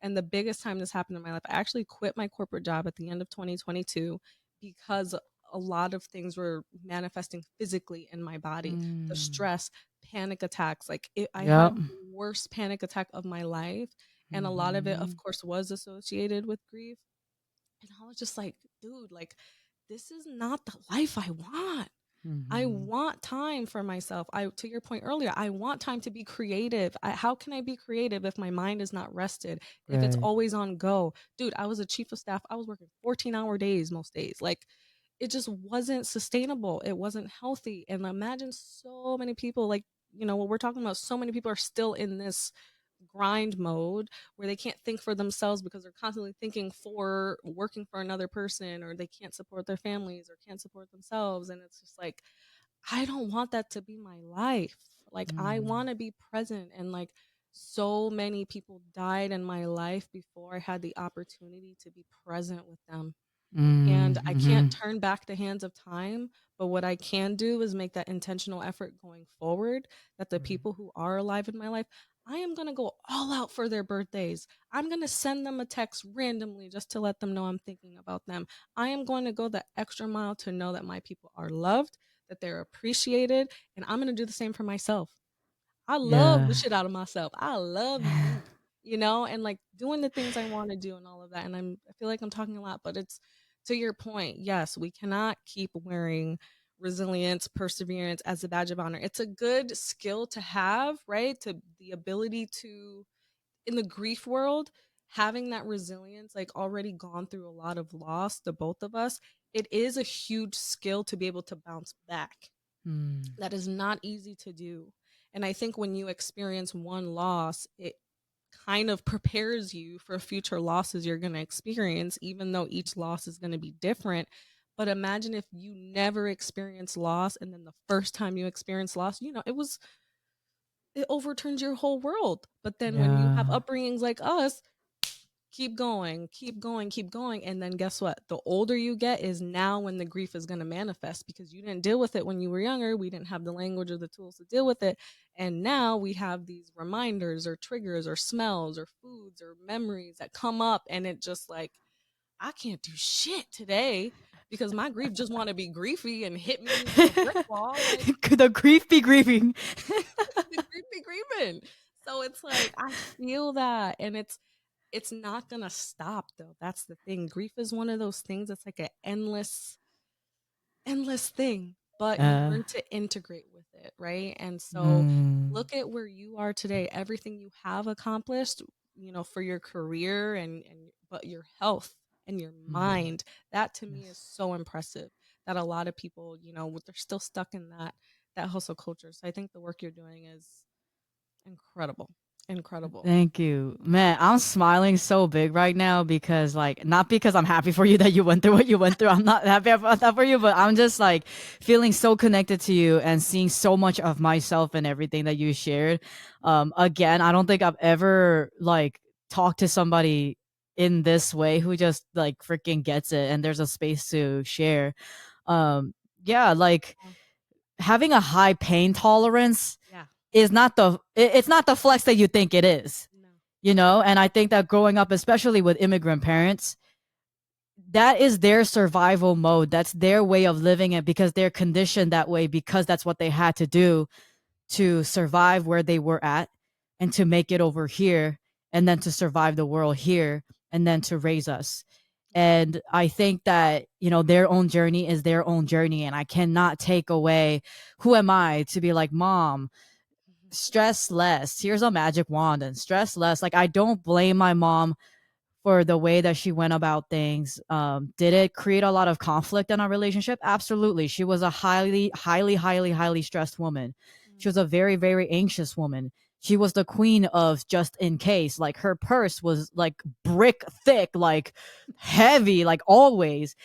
And the biggest time this happened in my life, I actually quit my corporate job at the end of 2022 because a lot of things were manifesting physically in my body. The Mm. stress, panic attacks, I Yep. had the worst panic attack of my life. And a lot of it, of Mhm. course, was associated with grief. And I was just like, dude, like, this is not the life I want. I Mhm. want time for myself. To your point earlier, I want time to be creative. How can I be creative if my mind is not rested? If it's Right. always on go? Dude, I was a chief of staff. I was working 14-hour days most days. Like, it just wasn't sustainable. It wasn't healthy. And imagine so many people, like, what we're talking about, so many people are still in this grind mode where they can't think for themselves because they're constantly thinking for working for another person, or they can't support their families or can't support themselves. And it's just like, I don't want that to be my life. Like, I Mhm. want to be present. And like, so many people died in my life before I had the opportunity to be present with them. And I can't Mhm. turn back the hands of time, but what I can do is make that intentional effort going forward, that the Right. people who are alive in my life, I am going to go all out for their birthdays. I'm going to send them a text randomly just to let them know I'm thinking about them. I am going to go the extra mile to know that my people are loved, that they're appreciated, and I'm going to do the same for myself. I love the Yeah. shit out of myself. I love me, and like doing the things I want to do and all of that. And I feel like I'm talking a lot, but it's to your point. Yes, we cannot keep wearing resilience, perseverance as a badge of honor. It's a good skill to have, right? To the ability to, in the grief world, having that resilience, like already gone through a lot of loss, the both of us, it is a huge skill to be able to bounce back. Mm. That is not easy to do. And I think when you experience one loss, it kind of prepares you for future losses you're going to experience, even though each loss is going to be different. But imagine if you never experience loss, and then the first time you experience loss, it overturns your whole world. But then when you have Yeah. upbringings like us, keep going, keep going, keep going. And then guess what? The older you get is now when the grief is going to manifest, because you didn't deal with it when you were younger. We didn't have the language or the tools to deal with it. And now we have these reminders or triggers or smells or foods or memories that come up. And it just like, I can't do shit today because my grief just want to be griefy and hit me with a brick wall. Like, Could the grief be grieving? the grief be grieving. So it's like, I feel that. And it's not gonna stop though. That's the thing. Grief is one of those things that's like an endless thing, but you uh, learn to integrate with it, right? And so mm. look at where you are today, everything you have accomplished, for your career and but your health and your Mhm. mind. That to me is Yes. so impressive that a lot of people, they're still stuck in that hustle culture. So I think the work you're doing is incredible. Incredible. Thank you. Man, I'm smiling so big right now because like not because I'm happy for you that you went through what you went through. I'm not happy about that for you, but I'm just like feeling so connected to you and seeing so much of myself and everything that you shared. Again, I don't think I've ever like talked to somebody in this way who just like freaking gets it and there's a space to share. Um yeah, like Yeah. having a high pain tolerance Yeah. is not it's not the flex that you think it is, No. you know. And I think that growing up, especially with immigrant parents, that is their survival mode, that's their way of living it because they're conditioned that way because that's what they had to do to survive where they were at and to make it over here and then to survive the world here and then to raise us. And I think that, you know, their own journey is their own journey and I cannot take away who am I to be like, mom, stress less. Here's a magic wand and stress less. Like I don't blame my mom for the way that she went about things. Did it create a lot of conflict in our relationship? Absolutely. She was a highly stressed woman. She was a very, very anxious woman. She was the queen of just in case. Like her purse was like brick thick, like heavy, like always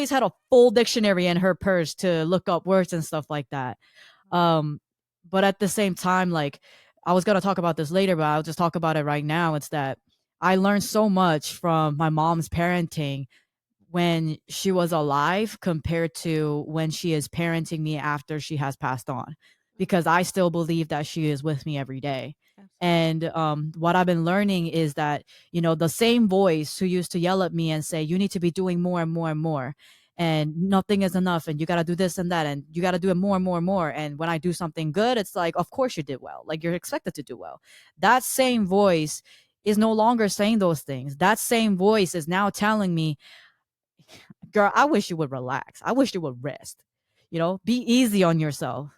had a full dictionary in her purse to look up words and stuff like that. Um, but at the same time, like I was gonna talk about this later, but I'll just talk about it right now. It's that I learned so much from my mom's parenting when she was alive compared to when she is parenting me after she has passed on, because I still believe that she is with me every day. Absolutely. And what I've been learning is that, you know, the same voice who used to yell at me and say, you need to be doing more and more and more, and nothing is enough, and you got to do this and that, and you got to do it more and more and more. And when I do something good, it's like, of course you did well. Like you're expected to do well. That same voice is no longer saying those things. That same voice is now telling me, girl, I wish you would relax. I wish you would rest. You know, be easy on yourself.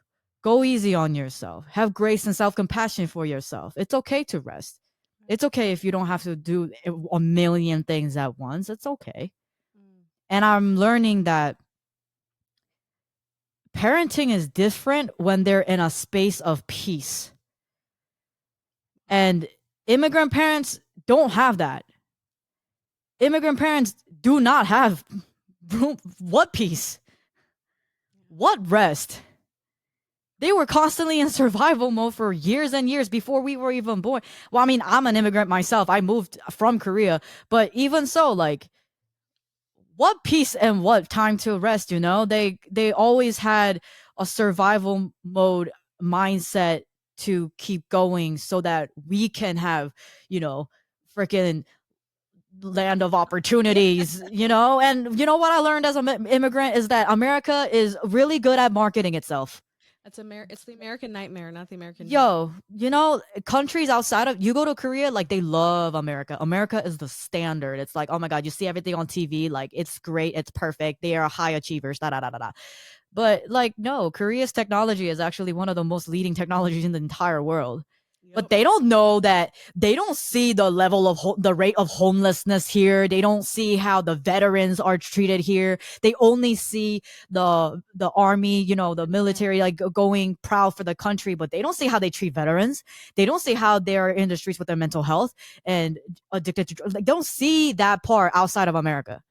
Go easy on yourself. Have grace and self compassion for yourself. It's okay to rest. It's okay if you don't have to do a million things at once. It's okay. Mm. And I'm learning that parenting is different when they're in a space of peace. And immigrant parents don't have that. Immigrant parents do not have what peace? What rest? They were constantly in survival mode for years and years before we were even born. Well, I mean, I'm an immigrant myself. I moved from Korea, but even so, like, what peace and what time to rest, you know? They always had a survival mode mindset to keep going so that we can have, you know, freaking land of opportunities, you know? And you know what I learned as an immigrant is that America is really good at marketing itself. It's the American nightmare, not the American dream. Yo, you know, countries outside of, you go to Korea, like they love America. America is the standard. It's like, oh my God, you see everything on TV, like it's great, it's perfect. They are high achievers, da da da da da. But like, no, Korea's technology is actually one of the most leading technologies in the entire world. Yep. But they don't know that, they don't see the level of the rate of homelessness here. They don't see how the veterans are treated here. They only see the army, you know, the military, like going proud for the country, but they don't see how they treat veterans. They don't see how they're in the streets with their mental health and addicted to drugs. Like, they don't see that part outside of America.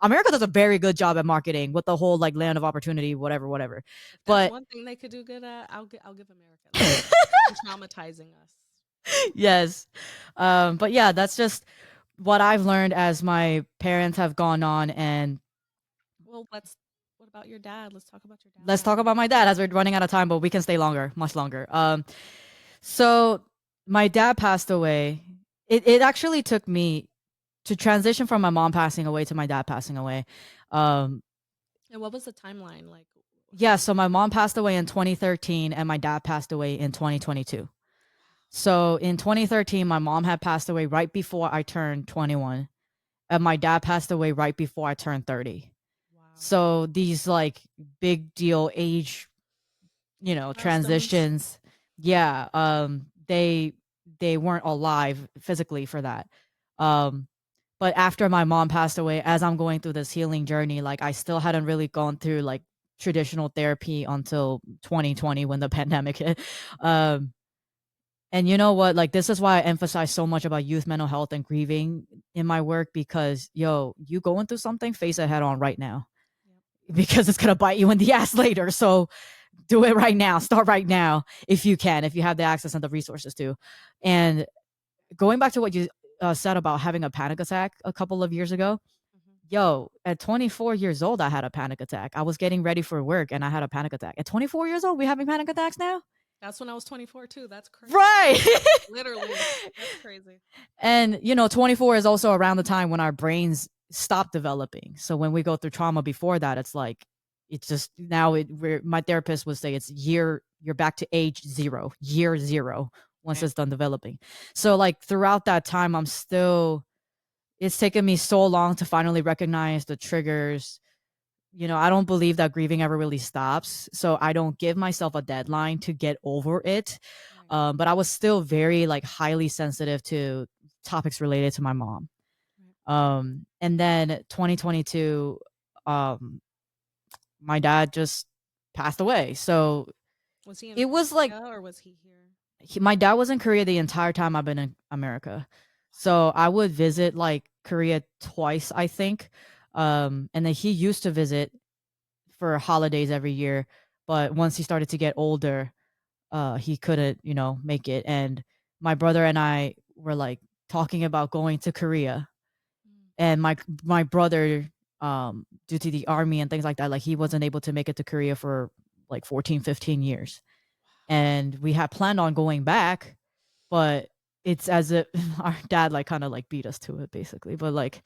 America does a very good job at marketing with the whole like land of opportunity, whatever, whatever. If that's But one thing they could do good at, I'll give America that. And traumatizing us. yes. But yeah, that's just what I've learned as my parents have gone on. And Well, what about your dad? Let's talk about your let's dad. talk about my dad as we're running out of time, but we can stay longer, much longer. So my dad passed away. It actually took me to transition from my mom passing away to my dad passing away. Um, And what was the timeline like? yeah, so my mom passed away in 2013 and my dad passed away in 2022. So in 2013, my mom had passed away right before I turned 21, and my dad passed away right before I turned 30. Wow. So these like big deal age, you know, Milestones. transitions, yeah, they weren't alive physically for that. Um But after my mom passed away, as I'm going through this healing journey, like I still hadn't really gone through like traditional therapy until 2020 when the pandemic hit. Um, and you know what? Like this is why I emphasize so much about youth mental health and grieving in my work because yo, you going through something, face it head on right now Yep. because it's gonna bite you in the ass later. So do it right now. Start right now if you can, if you have the access and the resources to. And going back to what you said about having a panic attack a couple of years ago, Mhm. yo, at 24 years old, I had a panic attack. I was getting ready for work and I had a panic attack. At 24 years old, we having panic attacks now? That's when I was 24 too. That's crazy. Right. Literally. That's crazy. And, 24 is also around the time when our brains stop developing. So when we go through trauma before that, it's like, it's just now my therapist would say you're back to age zero, year zero once Okay. it's done developing. So like throughout that time, it's taken me so long to finally recognize the triggers. I don't believe that grieving ever really stops. So I don't give myself a deadline to get over it. Right. But I was still very like highly sensitive to topics related to my mom. Right. And then 2022, my dad just passed away. So Was he in it was like Korea or was he here? my dad was in Korea the entire time I've been in America. So I would visit like Korea twice, I think. And then he used to visit for holidays every year, but once he started to get older, he couldn't, make it. And my brother and I were like talking about going to Korea. Mm. And my brother, due to the army and things like that, like he wasn't able to make it to Korea for like 14, 15 years. And we had planned on going back, but it's as if our dad like kind of like beat us to it basically. But like,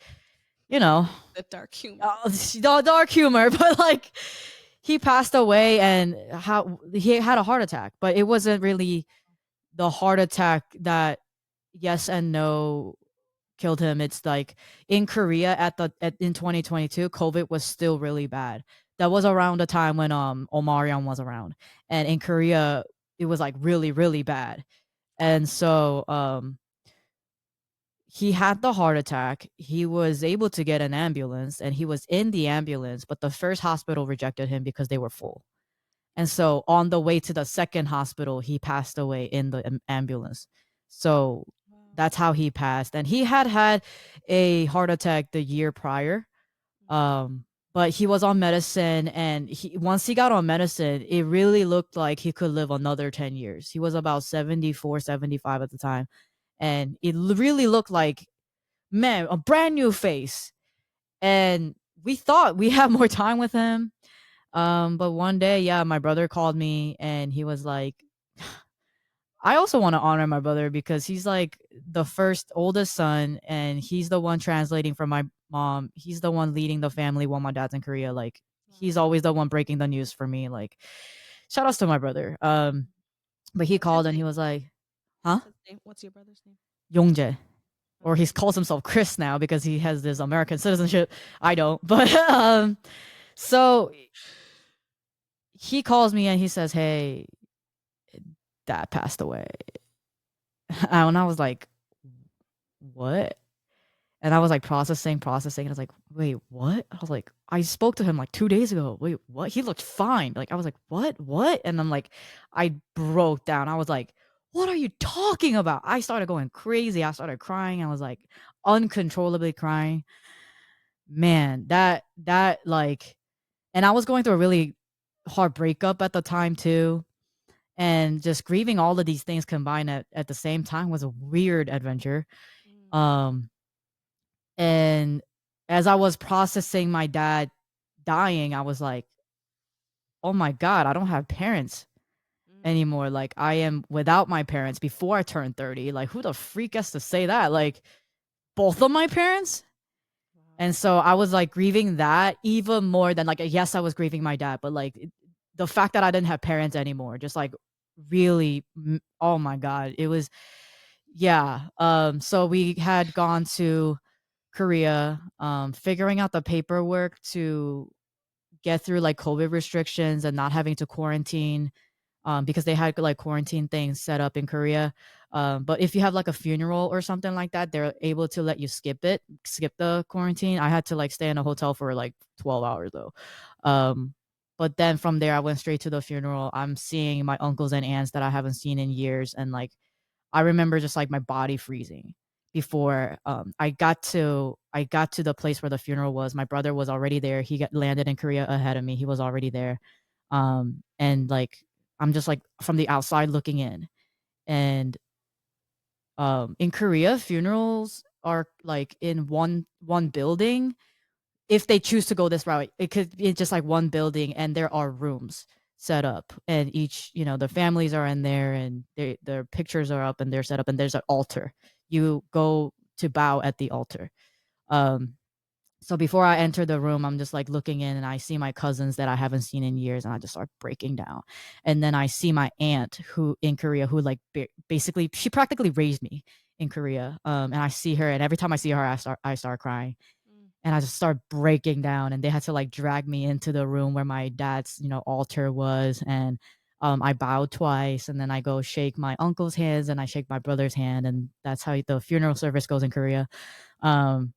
you know, The dark humor. the dark humor, but like he passed away and how he had a heart attack, but it wasn't really the heart attack that yes and no killed him. It's like in Korea in 2022, COVID was still really bad. That was around the time when Omarion was around. And in Korea, it was like really, really bad. And so he had the heart attack. He was able to get an ambulance and he was in the ambulance, but the first hospital rejected him because they were full. And so on the way to the second hospital, he passed away in the ambulance. So Wow. that's how he passed. And he had a heart attack the year prior. Um, but he was on medicine and once he got on medicine, it really looked like he could live another 10 years. He was about 74, 75 at the time. And it really looked like, man, a brand new face. And we thought we had more time with him. But one day, yeah, my brother called me and he was like, I also want to honor my brother because he's like the first oldest son and he's the one translating for my mom. He's the one leading the family while my dad's in Korea. Like he's Wow. always the one breaking the news for me. Like shout outs to my brother. But he What's his called and he name? was like, huh? What's his name? What's your brother's name? Yongjae. Or he Okay. calls himself Chris now because he has this American citizenship. I don't. But so he calls me and he says, "Hey, dad passed away." And I was like, "What?" And I was like processing. And I was like, "Wait, what?" I was like, "I spoke to him like 2 days ago. Wait, what? He looked fine." Like I was like, "What? What?" And I'm like, I broke down. I was like, "What are you talking about?" I started going crazy. I started crying. I was like uncontrollably crying. Man, that like, and I was going through a really hard breakup at the time too. And just grieving all of these things combined at the same time was a weird adventure. Mm. Um, and as I was processing my dad dying, I was like, oh my God, I don't have parents Mm. anymore. Like, I am without my parents before I turned 30. Like, who the freak gets to say that? Like, both of my parents? Wow. And so I was like grieving that even more than like, yes, I was grieving my dad, but like the fact that I didn't have parents anymore, just like really, oh my God, it was, yeah. So we had gone to Korea, figuring out the paperwork to get through like COVID restrictions and not having to quarantine. because they had like quarantine things set up in Korea. But if you have like a funeral or something like that, they're able to let you skip the quarantine. I had to like stay in a hotel for like 12 hours though. Um, but then from there, I went straight to the funeral. I'm seeing my uncles and aunts that I haven't seen in years, and like I remember just like my body freezing before I got to the place where the funeral was. My brother was already there. He got landed in Korea ahead of me. He was already there. And like I'm just like from the outside looking in. And in Korea, funerals are like in one building. If they choose to go this route, it could be just like one building, and there are rooms set up, and each, the families are in there, and their pictures are up, and they're set up, and there's an altar. You go to bow at the altar. Um, so before I enter the room, I'm just like looking in, and I see my cousins that I haven't seen in years, and I just start breaking down. And then I see my aunt who in Korea, who like basically she practically raised me in Korea. And I see her, and every time I see her, I start crying, Mm. and I just start breaking down. And they had to like drag me into the room where my dad's altar was, and I bowed twice, and then I go shake my uncle's hands, and I shake my brother's hand, and that's how the funeral service goes in Korea. Um,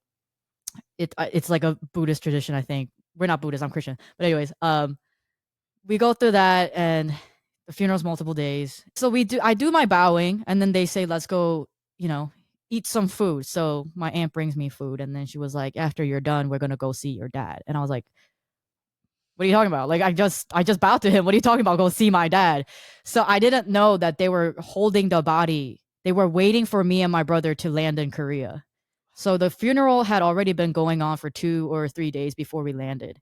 it's like a Buddhist tradition, I think. We're not Buddhist, I'm Christian. But anyways, we go through that, and the funeral's multiple days. So I do my bowing, and then they say, let's go, eat some food. So my aunt brings me food, and then she was like, after you're done, we're gonna go see your dad. And I was like, what are you talking about? Like I just bowed to him. What are you talking about? Go see my dad. So I didn't know that they were holding the body. They were waiting for me and my brother to land in Korea. So the funeral had already been going on for 2 or 3 days before we landed.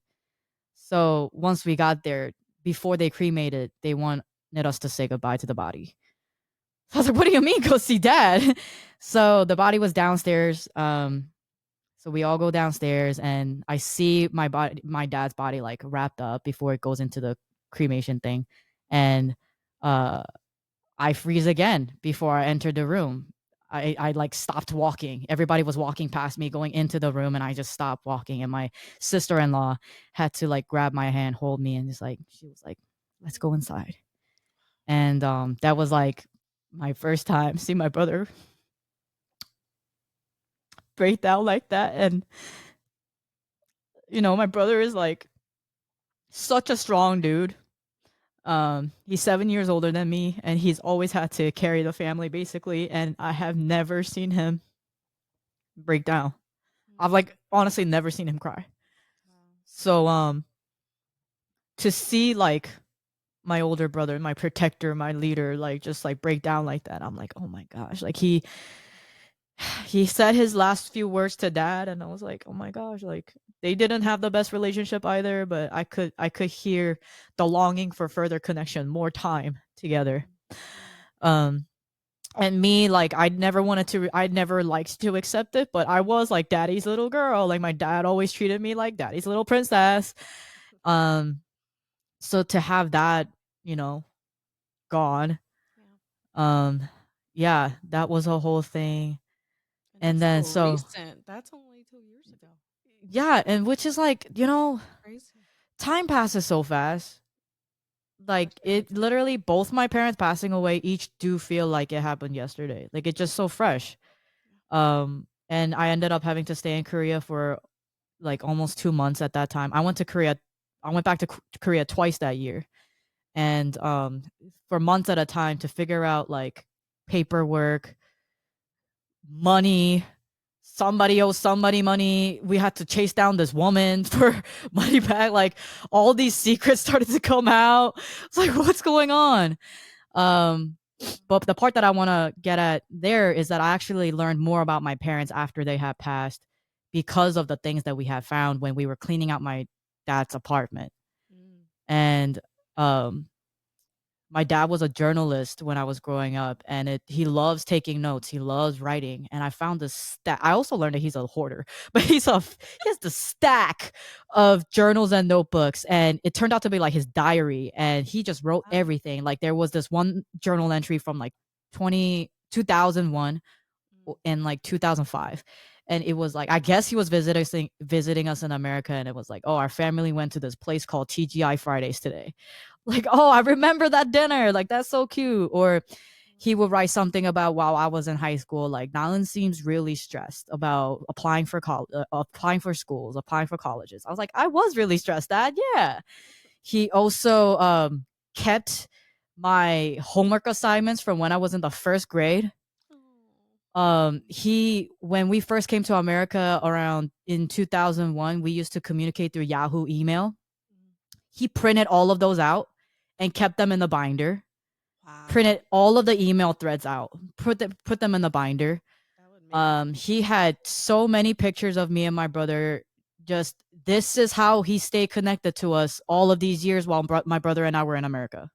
So once we got there, before they cremated, they wanted us to say goodbye to the body. I was like, what do you mean go see dad? So the body was downstairs. So we all go downstairs, and I see my dad's body like wrapped up before it goes into the cremation thing. And uh I freeze again before I entered the room. I like stopped walking. Everybody was walking past me going into the room, and I just stopped walking. And my sister-in-law had to like grab my hand, hold me, and just like she was like, let's go inside. And that was like my first time seeing my brother break down like that. And my brother is like such a strong dude. He's 7 years older than me, and he's always had to carry the family basically, and I have never seen him break down. I've like honestly never seen him cry. So to see like my older brother, my protector, my leader, like just like break down like that, I'm like, oh my gosh. Like he said his last few words to dad, and I was like, oh my gosh, like they didn't have the best relationship either, but I could hear the longing for further connection, more time together. Um and me, like I'd never liked to accept it, but I was like daddy's little girl. Like my dad always treated me like daddy's little princess. Um so to have that, you know, gone, Yeah. um yeah, that was a whole thing. And And that's then so so recent. That's only 2 years ago. yeah, and which is like, Crazy. time passes so fast. Like Especially like it literally, both my parents passing away each do feel like it happened yesterday. Like it's just so fresh. And I ended up having to stay in Korea for like almost 2 months at that time. I went back to Korea twice that year. And for months at a time to figure out like paperwork, money, somebody owes somebody money. We had to chase down this woman for money back. Like all these secrets started to come out. It's like, what's going on? Um, but the part that I want to get at there is that I actually learned more about my parents after they had passed because of the things that we had found when we were cleaning out my dad's apartment. Mm. And um, my dad was a journalist when I was growing up, and he loves taking notes. He loves writing, and I found this stack. I also learned that he's a hoarder, but he has the stack of journals and notebooks, and it turned out to be like his diary, and he just wrote Wow. everything. Like there was this one journal entry from like 2001 Mm. and like 2005. And it was like, I guess he was visiting us in America, and it was like, oh, our family went to this place called TGI Fridays today. Like, oh, I remember that dinner. Like, that's so cute. Or he would write something about while I was in high school. Like, Na Eun seems really stressed about applying for schools, applying for colleges. I was like, I was really stressed, Dad. Yeah. He also kept my homework assignments from when I was in the first grade. He when we first came to America around in 2001, we used to communicate through Yahoo email. He printed all of those out and kept them in the binder. Wow. Printed all of the email threads out, put them in the binder. That would make He had so many pictures of me and my brother. Just this is how he stayed connected to us all of these years while my brother and I were in America.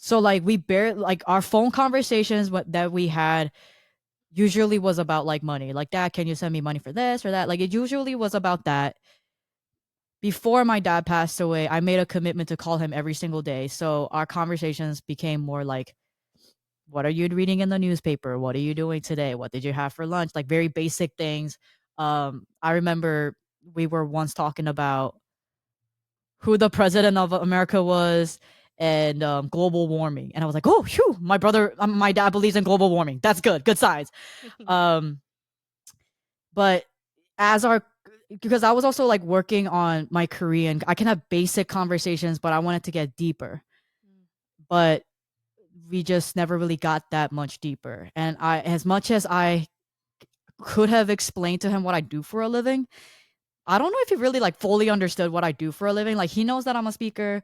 So like we barely like our phone conversations that we had usually was about like money. Like, Dad, can you send me money for this or that? Like it usually was about that. Before my dad passed away, I made a commitment to call him every single day. So our conversations became more like, what are you reading in the newspaper? What are you doing today? What did you have for lunch? Like very basic things. I remember we were once talking about who the president of America was and global warming. And I was like, oh, phew, my dad believes in global warming. That's good. Good signs. Um, but as our because I was also like working on my Korean, I can have basic conversations, but I wanted to get deeper. But we just never really got that much deeper. And as much as I could have explained to him what I do for a living, I don't know if he really like fully understood what I do for a living. Like he knows that I'm a speaker,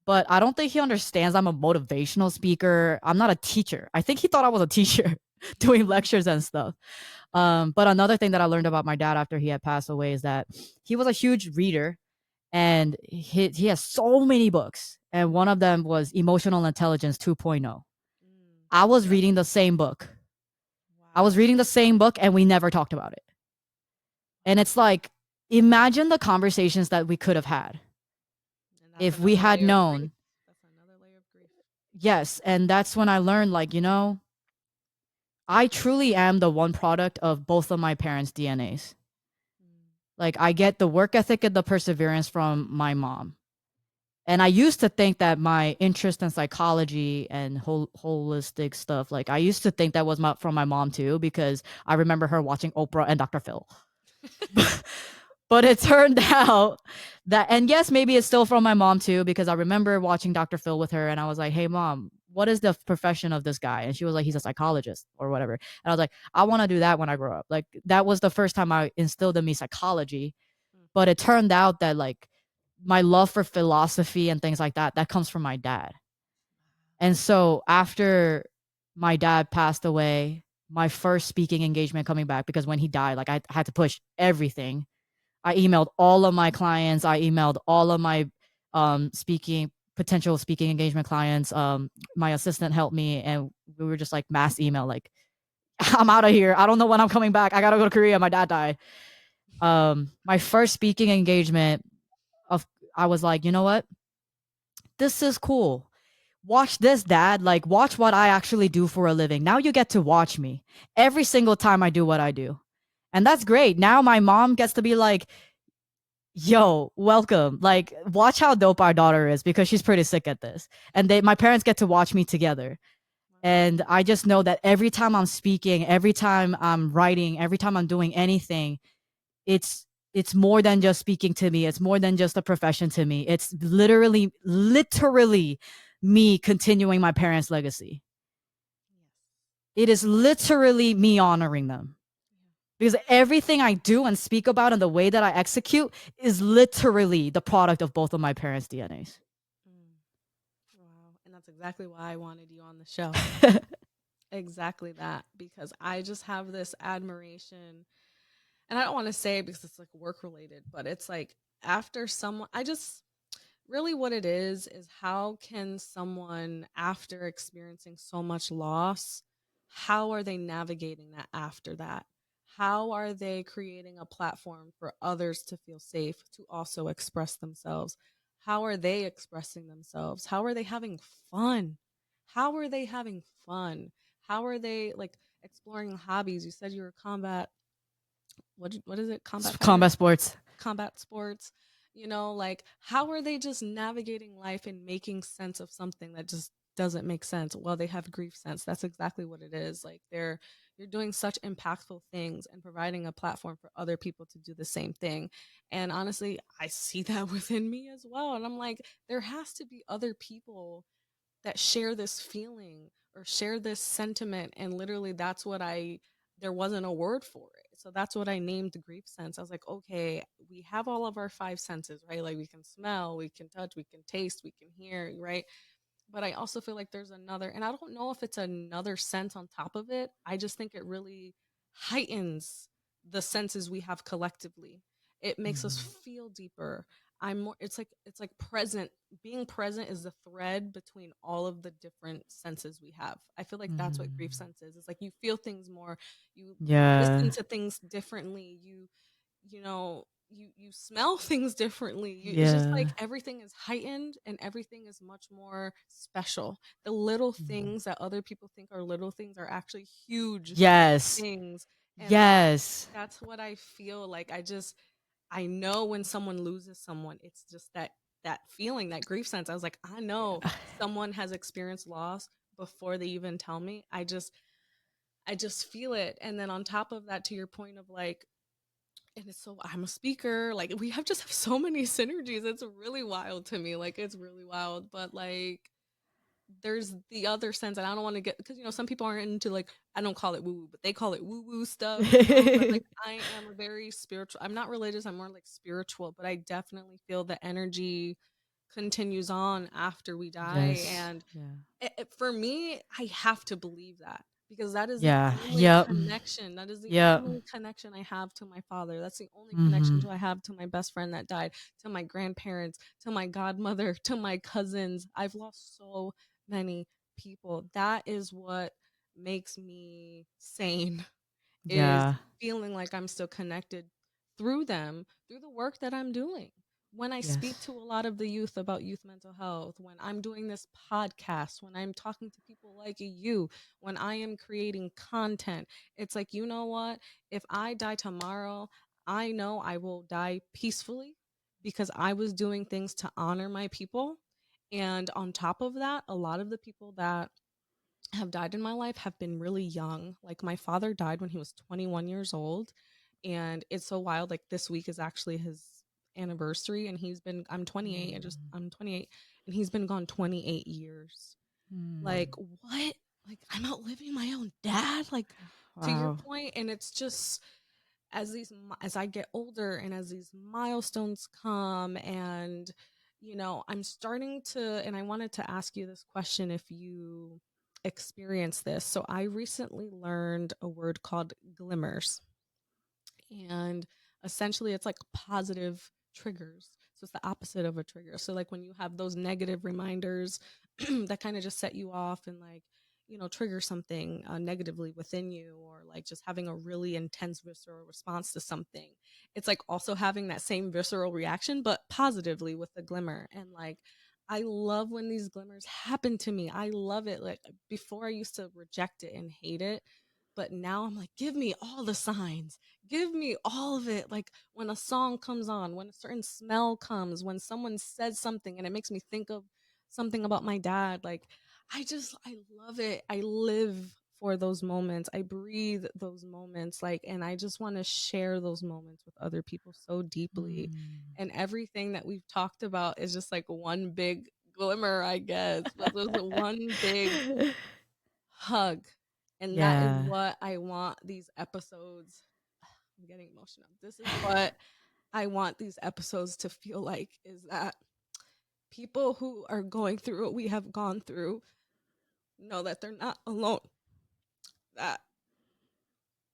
but I don't think he understands I'm a motivational speaker. I'm not a teacher. I think he thought I was a teacher doing lectures and stuff. But another thing that I learned about my dad after he had passed away is that he was a huge reader and he has so many books. And one of them was Emotional Intelligence 2.0. I was reading the same book. I was reading the same book and we never talked about it. And it's like, imagine the conversations that we could have had if we had known. That's another layer of grief. Yes. And that's when I learned, like, I truly am the one product of both of my parents' DNAs. Like, I get the work ethic and the perseverance from my mom. And I used to think that my interest in psychology and holistic stuff, like, I used to think that was from my mom too, because I remember her watching Oprah and Dr. Phil. But it turned out that, and yes, maybe it's still from my mom too, because I remember watching Dr. Phil with her and I was like, hey, Mom, what is the profession of this guy? And she was like, he's a psychologist or whatever. And I was like, I want to do that when I grow up. Like, that was the first time I instilled in me psychology. But it turned out that, like, my love for philosophy and things like that, that comes from my dad. And so after my dad passed away, my first speaking engagement coming back, because when he died, like, I had to push everything. I emailed all of my clients. I emailed all of my potential speaking engagement clients. My assistant helped me, and we were just like mass email, like, I'm out of here. I don't know when I'm coming back. I gotta go to Korea. My dad died. My first speaking engagement, I was like, you know what? This is cool. Watch this, Dad. Like, watch what I actually do for a living. Now you get to watch me every single time I do what I do. And that's great. Now my mom gets to be like, yo, welcome. Like, watch how dope our daughter is, because she's pretty sick at this. And my parents get to watch me together. And I just know that every time I'm speaking, every time I'm writing, every time I'm doing anything, it's more than just speaking to me. It's more than just a profession to me. It's literally me continuing my parents' legacy. It is literally me honoring them. Because everything I do and speak about and the way that I execute is literally the product of both of my parents' DNAs. Wow. And that's exactly why I wanted you on the show. Exactly that. Because I just have this admiration. And I don't want to say it because it's like work related, but it's like after someone, really what it is how can someone, after experiencing so much loss, how are they navigating that after that? How are they creating a platform for others to feel safe to also express themselves? How are they expressing themselves? How are they having fun? How are they having fun? How are they like exploring hobbies? You said you were combat, what is it? Combat Combat sports. Combat sports. You know, like how are they just navigating life and making sense of something that just doesn't make sense? Well, they have grief sense. That's exactly what it is. Like you're doing such impactful things and providing a platform for other people to do the same thing. And honestly, I see that within me as well. And I'm like, there has to be other people that share this feeling or share this sentiment. And literally, that's what there wasn't a word for it. So that's what I named the grief sense. I was like, okay, we have all of our five senses, right? Like we can smell, we can touch, we can taste, we can hear, right? But I also feel like there's another, and I don't know if it's another sense on top of it. I just think it really heightens the senses we have collectively. It makes us Mhm. feel deeper. I'm more, it's like present. Being present is the thread between all of the different senses we have. I feel like that's what grief Mhm. sense is. It's like you feel things more, you listen Yeah. to things differently, you smell things differently. It's just like Yeah. everything is heightened and everything is much more special. The little Mhm. things that other people think are little things are actually huge Yes. things. And Yes. that's what I feel like. I know when someone loses someone, it's just that feeling, that grief sense. I was like, I know someone has experienced loss before they even tell me. I just feel it. And then on top of that, to your point of like, and it's so, I'm a speaker, like we have just have so many synergies. It's really wild to me. Like it's really wild. But like there's the other sense, and I don't want to get, because some people aren't into, like, I don't call it woo woo, but they call it woo woo stuff, but like I am a very spiritual, I'm not religious, I'm more like spiritual, but I definitely feel the energy continues on after we die. Yes. And Yeah. for me, I have to believe that, because that is the Yeah. only Yep. connection. That is the Yep. only connection I have to my father. That's the only connection Mhm. I have to my best friend that died, to my grandparents, to my godmother, to my cousins. I've lost so many people. That is what makes me sane, is Yeah. feeling like I'm still connected through them, through the work that I'm doing. When I speak Yes. to a lot of the youth about youth mental health, when I'm doing this podcast, when I'm talking to people like you, when I am creating content, it's like, you know what? If I die tomorrow, I know I will die peacefully because I was doing things to honor my people. And on top of that, a lot of the people that have died in my life have been really young. Like my father died when he was 21 years old. And it's so wild. Like this week is actually his anniversary. And I'm 28. Mm. I'm 28. And he's been gone 28 years. Like, Mm. what? Like, I'm outliving my own dad? Like, to your Wow. point, and it's just, as I get older and as these milestones come, and I'm starting to, and I wanted to ask you this question, if you experience this. So I recently learned a word called glimmers, and essentially it's like positive triggers. So it's the opposite of a trigger. So like when you have those negative reminders that kind of just set you off and like trigger something negatively within you, or like just having a really intense visceral response to something, it's like also having that same visceral reaction but positively with the glimmer. And like I love when these glimmers happen to me. I love it. Like before I used to reject it and hate it, but now I'm like, give me all the signs, give me all of it. Like when a song comes on, when a certain smell comes, when someone says something and it makes me think of something about my dad, like I love it. I live for those moments. I breathe those moments, like, and I just want to share those moments with other people so deeply. Mm. And everything that we've talked about is just like one big glimmer, I guess, but there's one big hug. And that is Yeah. what I want these episodes. I'm getting emotional. This is what I want these episodes to feel like, is that people who are going through what we have gone through know that they're not alone, that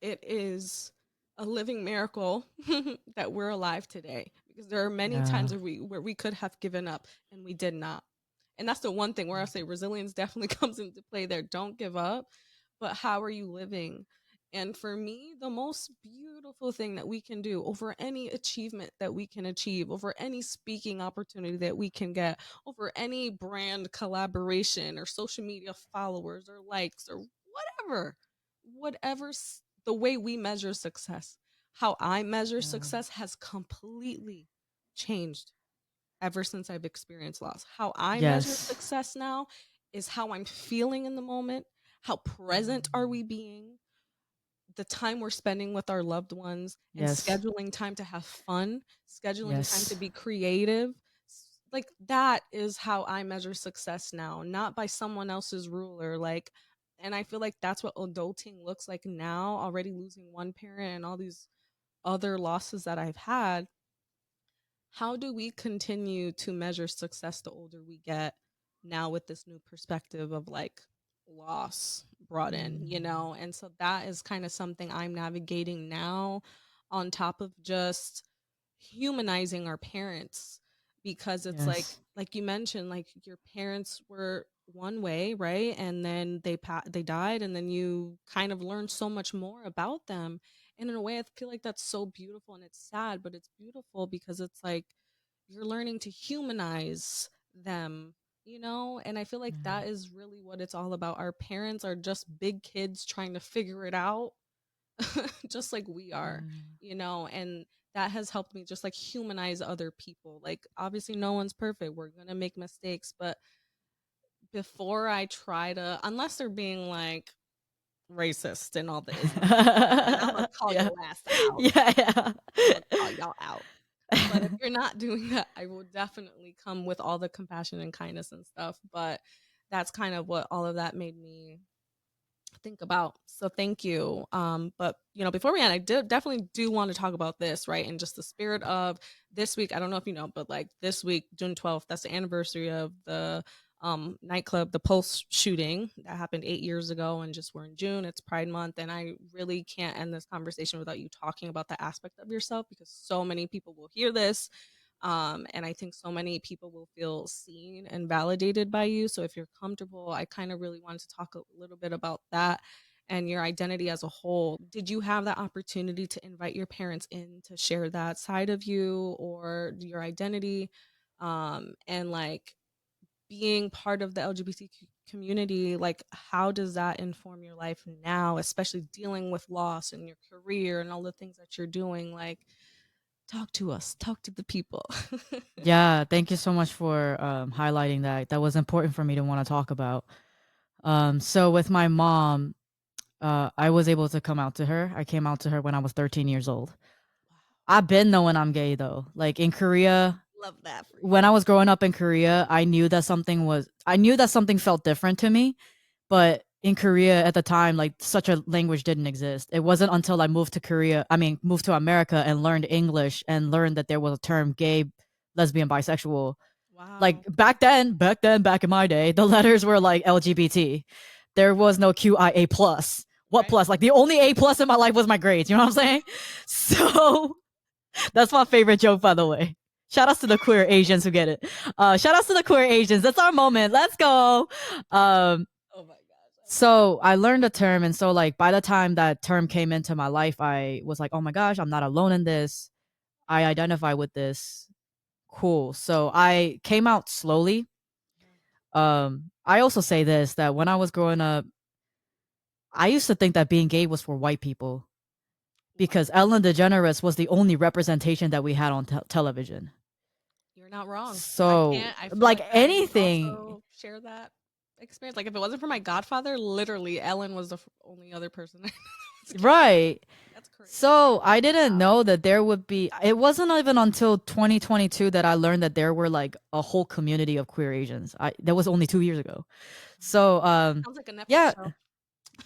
it is a living miracle that we're alive today, because there are many Yeah. times where we could have given up and we did not. And that's the one thing where I say resilience definitely comes into play there. Don't give up, but how are you living? And for me, the most beautiful thing that we can do over any achievement that we can achieve, over any speaking opportunity that we can get, over any brand collaboration or social media followers or likes or whatever, the way we measure success, how I measure Yeah. success has completely changed ever since I've experienced loss. How I measure Yes. success now is how I'm feeling in the moment. How present are we being? The time we're spending with our loved ones and Yes. scheduling time to have fun, scheduling time to Yes. be creative. Like that is how I measure success now, not by someone else's ruler. Like, and I feel like that's what adulting looks like now, already losing one parent and all these other losses that I've had. How do we continue to measure success the older we get now with this new perspective of like loss brought in, you Mm. know? And so that is kind of something I'm navigating now on top of just humanizing our parents, because it's Yes. like you mentioned, like your parents were one way, right? And then they died, and then you kind of learned so much more about them. And in a way I feel like that's so beautiful, and it's sad, but it's beautiful because it's like you're learning to humanize them, you know? And I feel like Yeah. that is really what it's all about. Our parents are just big kids trying to figure it out, just like we are, Yeah. you know? And that has helped me just like humanize other people. Like, obviously, no one's perfect. We're going to make mistakes. But before I try to, unless they're being like racist and all the isms and stuff, then I'm going to call Yeah. your ass out. Yeah. Yeah. I'm going to call y'all out. But if you're not doing that, I will definitely come with all the compassion and kindness and stuff. But that's kind of what all of that made me think about. So thank you. But you know, before we end, I definitely do want to talk about this, right? And just the spirit of this week. I don't know if you know, but like this week, June 12th, that's the anniversary of the nightclub, the Pulse shooting that happened 8 years ago, and just we're in June. It's Pride Month, and I really can't end this conversation without you talking about the aspect of yourself, because so many people will hear this, and I think so many people will feel seen and validated by you. So if you're comfortable, I kind of really wanted to talk a little bit about that and your identity as a whole. Did you have that opportunity to invite your parents in to share that side of you or your identity? And like being part of the LGBTQ community, like how does that inform your life now, especially dealing with loss and your career and all the things that you're doing? Like, talk to us, talk to the people. Yeah, thank you so much for highlighting that. That was important for me to want to talk about. So with my mom, I was able to come out to her. I came out to her when I was 13 years old. Wow. I've been knowing I'm gay though. Like in Korea, Love that for when you. I was growing up in Korea, I knew that something felt different to me. But in Korea at the time, like such a language didn't exist. It wasn't until I moved to Korea, moved to America and learned English and learned that there was a term gay, lesbian, bisexual. Like Wow. back in my day, the letters were like LGBT. There was no QIA plus. What Right. plus? Like the only A plus in my life was my grades. You know what I'm saying? So that's my favorite joke, by the way. Shout outs to the queer Asians who get it. Shout outs to the queer Asians. That's our moment. Let's go. Um, Oh my gosh. I love that. so I learned a term, and so like by the time that term came into my life, I was like, oh my gosh, I'm not alone in this. I identify with this. Cool. So I came out slowly. Yeah. I also say this that when I was growing up, I used to think that being gay was for white people What? because Ellen DeGeneres was the only representation that we had on television. You're not wrong. So, I feel like like I anything, also share that experience. Like if it wasn't for my godfather, literally Ellen was the only other person I know that was gay. right? That's crazy. So I didn't know that there would be. It wasn't even until 2022 that I learned that there were like a whole community of queer Asians. That was only 2 years ago. So Sounds like a Netflix yeah, show.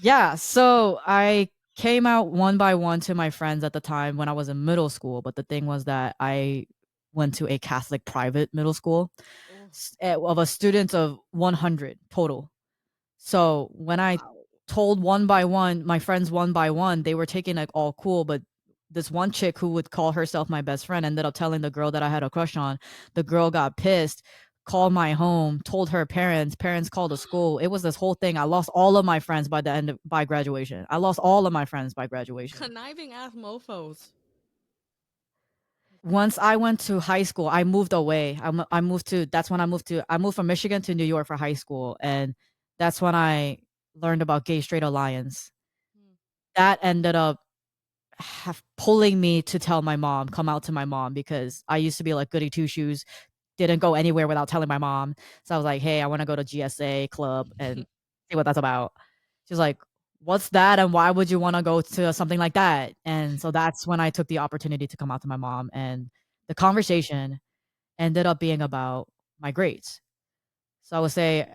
yeah. So I came out one by one to my friends at the time when I was in middle school. But the thing was that I went to a Catholic private middle school Oh, of a student of 100 total. So when I wow. told one by one, my friends one by one, they were taking like all cool, but this one chick who would call herself my best friend ended up telling the girl that I had a crush on. The girl got pissed, called my home, told her parents, parents called the school. It was this whole thing. I lost all of my friends by graduation. I lost all of my friends by graduation. Conniving ass mofos. Once I went to high school, I moved away. I moved to that's when I moved from Michigan to New York for high school, and that's when I learned about Gay Straight Alliance. Hmm. That ended up pulling me to tell my mom, come out to my mom, because I used to be like goody two shoes, didn't go anywhere without telling my mom. So I was like, "Hey, I want to go to GSA club and see what that's about." She's like, "What's that? And why would you want to go to something like that?" And so that's when I took the opportunity to come out to my mom, and the conversation ended up being about my grades. So I would say,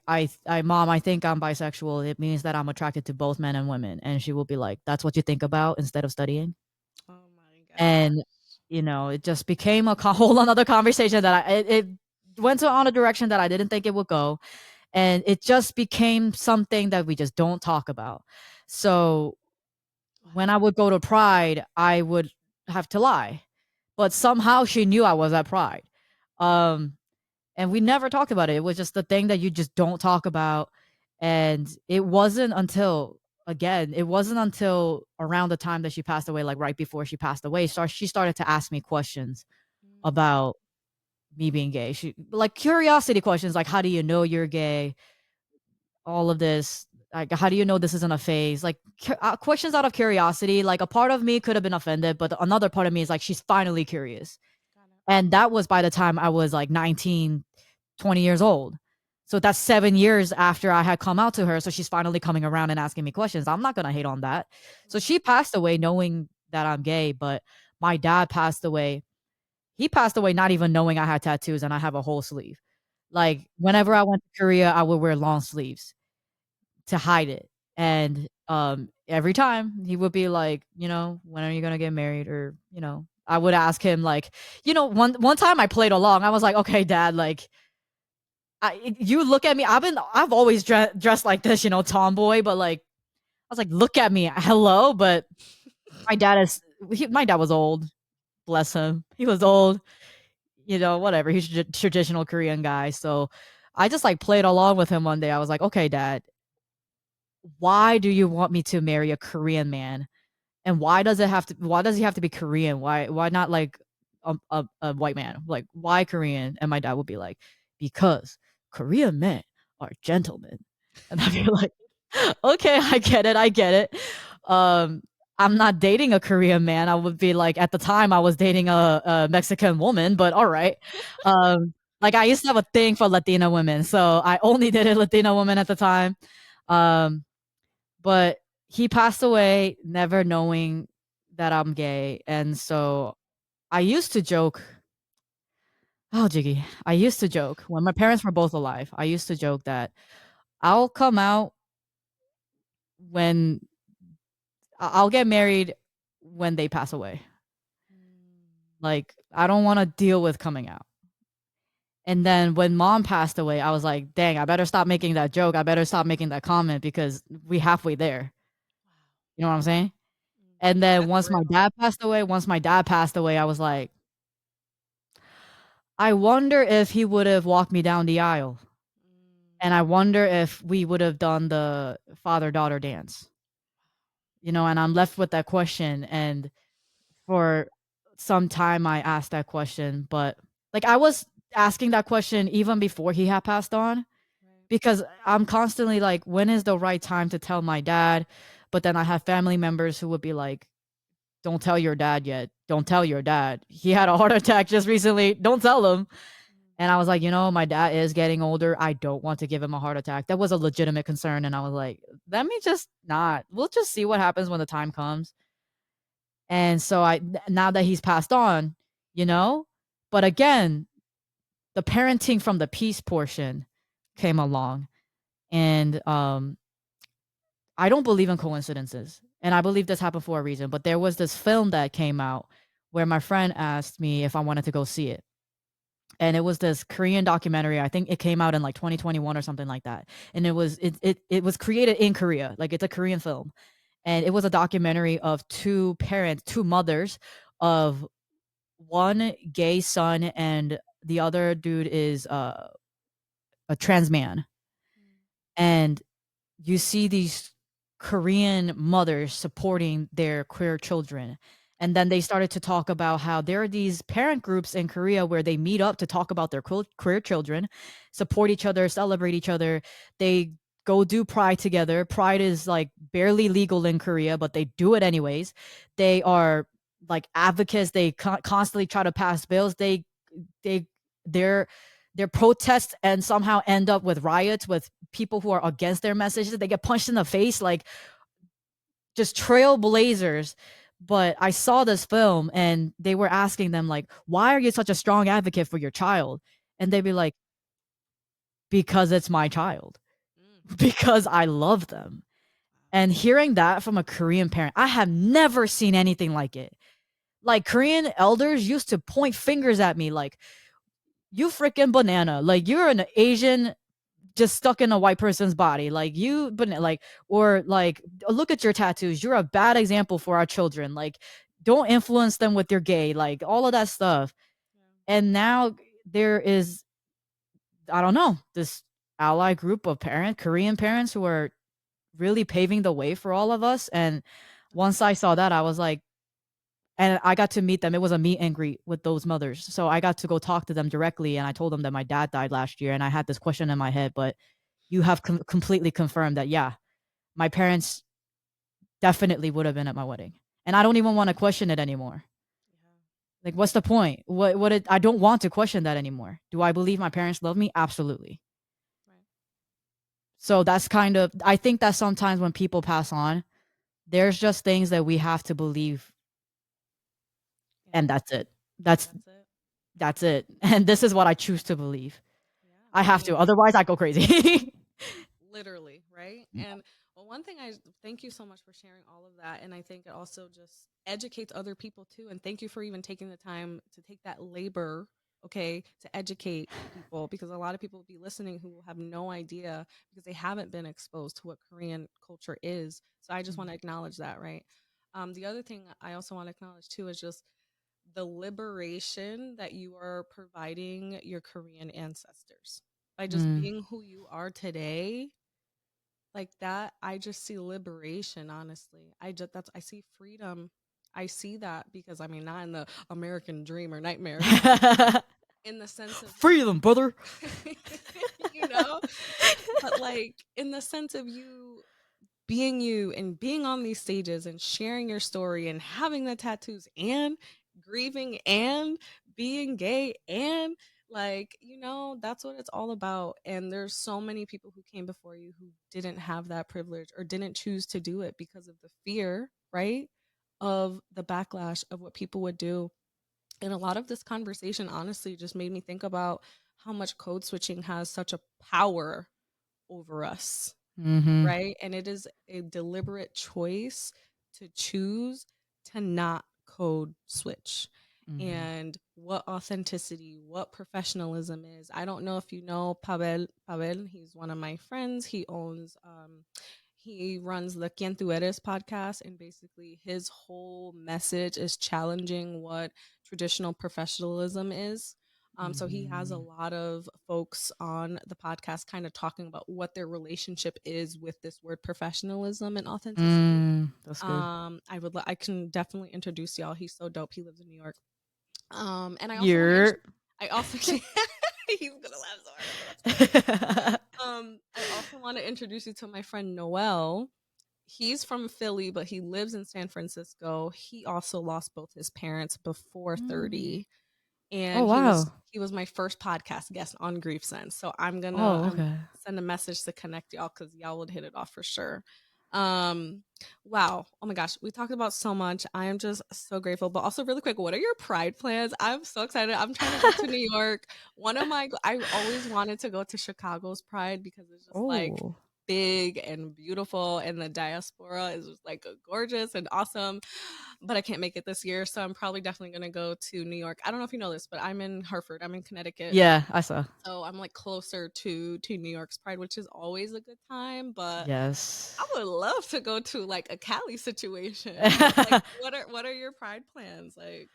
Mom, I think I'm bisexual. It means that I'm attracted to both men and women. And she will be like, that's what you think about instead of studying. Oh my And, gosh. it just became a whole another conversation that it went on a direction that I didn't think it would go. And it just became something that we just don't talk about. So when I would go to Pride, I would have to lie. But somehow she knew I was at Pride. Um, and we never talked about it. It was just the thing that you just don't talk about. And it wasn't until around the time that she passed away, like right before she passed away, so she started to ask me questions Mm, about me being gay. She like curiosity questions, like how do you know you're gay? All of this, like how do you know this isn't a phase? Like questions out of curiosity. Like a part of me could have been offended, but another part of me is like she's finally curious. got it. And that was by the time I was like 19, 20 years old. So that's 7 years after I had come out to her. So she's finally coming around and asking me questions. I'm not going to hate on that. So Right. she passed away knowing that I'm gay, but my dad passed away. He passed away not even knowing I had tattoos and I have a whole sleeve. Like whenever I went to Korea, I would wear long sleeves to hide it. And every time he would be like, when are you going to get married? Or, I would ask him like, one time I played along. I was like, okay, dad, like you look at me. I've always dressed like this, tomboy, but like I was like, look at me, hello. But my dad my dad was old, bless him. He was old, whatever. He's a traditional Korean guy. So I just like played along with him one day. I was like, okay, dad, why do you want me to marry a Korean man? And why does he have to be Korean? Why not like a white man? Like why Korean? And my dad would be like, because Korean men are gentlemen. And I'd be like, okay, I get it. Um, I'm not dating a Korean man. I would be like, at the time I was dating a Mexican woman, but all right. Like I used to have a thing for Latina women, so I only dated Latina women at the time. Um, but he passed away never knowing that I'm gay. And so I used to joke, oh, Jiggy, I used to joke when my parents were both alive. I used to joke that I'll come out when I'll get married when they pass away. Mm, Like, I don't want to deal with coming out. And then when mom passed away, I was like, dang, I better stop making that joke. I better stop making that comment because we halfway there. wow. You know what I'm saying? Mm, And yeah, then that's real. once my dad passed away, I was like, I wonder if he would have walked me down the aisle. Mm, And I wonder if we would have done the father daughter dance. And I'm left with that question. And for some time, I asked that question. But like, I was asking that question even before he had passed on right. because I'm constantly like, when is the right time to tell my dad? But then I have family members who would be like, don't tell your dad yet. Don't tell your dad. He had a heart attack just recently. Don't tell him. Mm, And I was like, my dad is getting older. I don't want to give him a heart attack. That was a legitimate concern. And I was like, let me just not. We'll just see what happens when the time comes. And so now that he's passed on, you know, but again, the parenting from the peace portion came along. And I don't believe in coincidences. And I believe this happened for a reason. But there was this film that came out where my friend asked me if I wanted to go see it. And it was this Korean documentary. I think it came out in like 2021 or something like that. And it was created in Korea. Like it's a Korean film. And it was a documentary of two mothers of one gay son and the other dude is a trans man. mm, And you see these Korean mothers supporting their queer children. And then they started to talk about how there are these parent groups in Korea where they meet up to talk about their queer children, support each other, celebrate each other. They go do Pride together. Pride is like barely legal in Korea, but they do it anyways. They are like advocates. They constantly try to pass bills. They their protests and somehow end up with riots with people who are against their messages. They get punched in the face, like just trailblazers. But I saw this film and they were asking them, like, why are you such a strong advocate for your child? And they'd be like, because it's my child, Mm. because I love them. And hearing that from a Korean parent, I have never seen anything like it. Like, Korean elders used to point fingers at me like, you freaking banana. Like, you're an Asian just stuck in a white person's body. Like, you, but like, or like, look at your tattoos. You're a bad example for our children. Like, don't influence them with your gay, like all of that stuff. Yeah. And now there is, I don't know, this ally group of Korean parents who are really paving the way for all of us. And That's once I saw that, I was like, and I got to meet them. It was a meet and greet with those mothers. So I got to go talk to them directly. And I told them that my dad died last year. And I had this question in my head, but you have completely confirmed that, yeah, my parents definitely would have been at my wedding. And I don't even want to question it anymore. yeah. Like, what's the point? I don't want to question that anymore. Do I believe my parents love me? Absolutely. Right. So that's kind of, I think that sometimes when people pass on, there's just things that we have to believe, Yeah. and that's it. That's it. That's it. And this is what I choose to believe. Yeah. I I have mean, to. Otherwise, I go crazy. literally, right? And well, one thing I thank you so much for sharing all of that. And I think it also just educates other people too. And thank you for even taking the time to take that labor, okay, to educate people, because a lot of people will be listening who will have no idea because they haven't been exposed to what Korean culture is. So I just want to acknowledge that, right? The other thing I also want to acknowledge too is just the liberation that you are providing your Korean ancestors by just Mm. being who you are today. Like that, I just see liberation, honestly. I see freedom. I see that because I mean, not in the American dream or nightmare, but in the sense of Freedom, brother. you know, but like in the sense of you and being on these stages and sharing your story and having the tattoos and grieving and being gay and like that's what it's all about. And there's so many people who came before you who didn't have that privilege or didn't choose to do it because of the fear, right, of the backlash of what people would do. And a lot of this conversation honestly just made me think about how much code switching has such a power over us, Mm-hmm. right? And it is a deliberate choice to choose to not code switch. Mm-hmm. And what authenticity, what professionalism is. I don't know if you know Pavel, he's one of my friends. He runs the Quien Tu Eres podcast, and basically his whole message is challenging what traditional professionalism is. So he has a Mm-hmm. lot of folks on the podcast kind of talking about what their relationship is with this word professionalism and authenticity. That's good. I can definitely introduce y'all. He's so dope. He lives in New York. And You're. I also he's gonna laugh so hard. That's funny. I also want to introduce you to my friend Noel. He's from Philly, but he lives in San Francisco. He also lost both his parents before Mm. 30, and Oh, he was wow. he was my first podcast guest on Grief Sense. So Oh, I'm okay. send a message to connect y'all because y'all would hit it off for sure. Um, wow. Oh my gosh, we talked about so much. I am just so grateful. But also, really quick, what are your Pride plans? I'm so excited. I'm trying to go to New York. I always wanted to go to Chicago's Pride because it's just like Oh. big and beautiful, and the diaspora is just like gorgeous and awesome. But I can't make it this year, so I'm probably definitely gonna go to New York. I don't know if you know this, but I'm in Hartford. I'm in Connecticut, Yeah, I saw. so I'm like closer to New York's Pride, which is always a good time. But I Yes. would love to go to like a Cali situation. But like, what are your Pride plans? Like,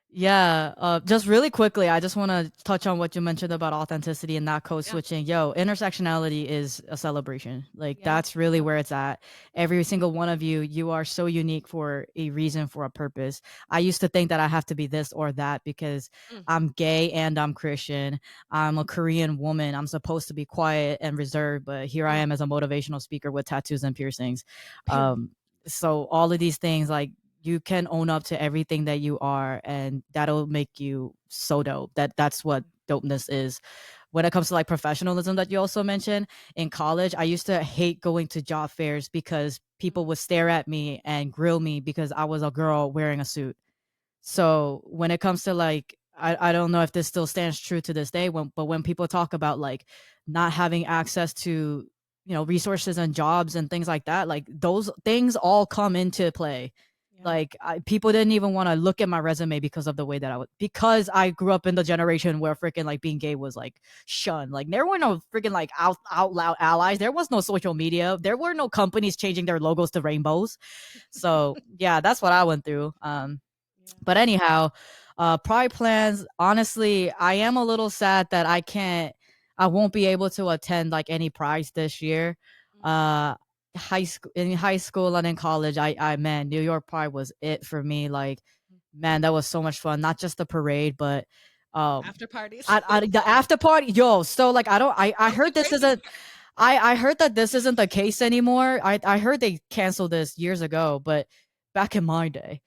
Yeah, just really quickly, I just want to touch on what you mentioned about authenticity and not code yeah, switching. Yo, intersectionality is a celebration. Like, yeah, that's really where it's at. Every single one of you, you are so unique for a reason, for a purpose. I used to think that I have to be this or that because mm, I'm gay and I'm Christian. I'm a Korean woman. I'm supposed to be quiet and reserved, but here I yeah. am as a motivational speaker with tattoos and piercings. Period. So all of these things, like, you can own up to everything that you are, and that'll make you so dope. That's what dopeness is. When it comes to like professionalism that you also mentioned, in college, I used to hate going to job fairs because people would stare at me and grill me because I was a girl wearing a suit. So when it comes to like, I don't know if this still stands true to this day, but when people talk about like not having access to, resources and jobs and things like that, like those things all come into play. Yeah. Like people didn't even want to look at my resume because of the way that because I grew up in the generation where freaking like being gay was like shunned. Like there were no freaking like out loud allies. There was no social media. There were no companies changing their logos to rainbows. So yeah, that's what I went through. Yeah. But anyhow, pride plans. Honestly, I am a little sad that I won't be able to attend like any prides this year. Uh, high school and in college, man, New York Pride was it for me. Like, man, that was so much fun. Not just the parade, but After parties. the after party, yo. So like, I That's the heard this crazy isn't. I heard that this isn't the case anymore. I heard they canceled this years ago, but back in my day,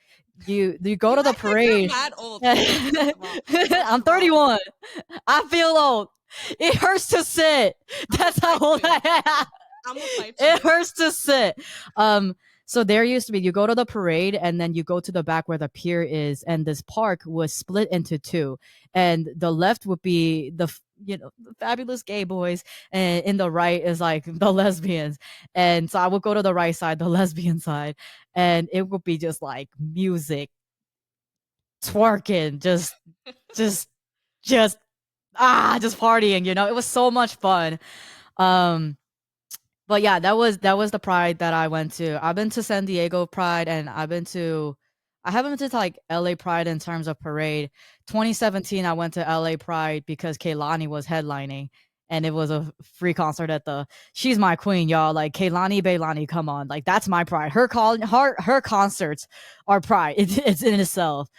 you go to the act like you're parade. mad old. First of all, I'm 31. I feel old. It hurts to sit. That's how old I am. I'm gonna fight you. It hurts to sit. So there used to be, you go to the parade and then you go to the back where the pier is, and this park was split into two. And the left would be the fabulous gay boys, and in the right is like the lesbians. And so I would go to the right side, the lesbian side, and it would be just like music, twerking, just just just partying, it was so much fun. um but yeah, that was the pride that I went to. I've been to San Diego Pride, and I haven't been to like LA Pride in terms of parade. 2017 I went to LA Pride because Kehlani was headlining, and it was a free concert at the she's my queen, y'all. Like Kehlani Bailani, come on. Like that's my pride. Her concerts are pride. It's in itself.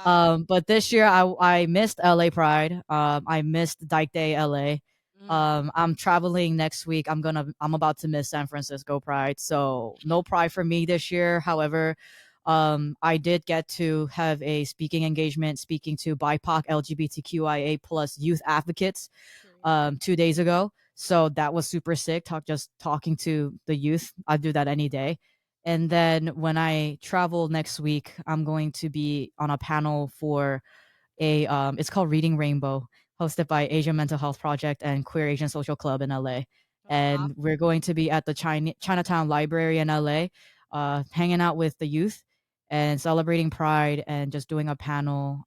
Wow. But this year I missed LA Pride. I missed Dyke Day LA. I'm traveling next week. I'm about to miss San Francisco Pride, so no Pride for me this year. However, I did get to have a speaking engagement speaking to BIPOC LGBTQIA plus youth advocates Period. 2 days ago. So that was super sick. Just talking to the youth. I do that any day. And then when I travel next week, I'm going to be on a panel for it's called Reading Rainbow, hosted by Asian Mental Health Project and Queer Asian Social Club in LA. That's And awesome. we're going to be at the Chinatown Library in LA, hanging out with the youth and celebrating Pride and just doing a panel.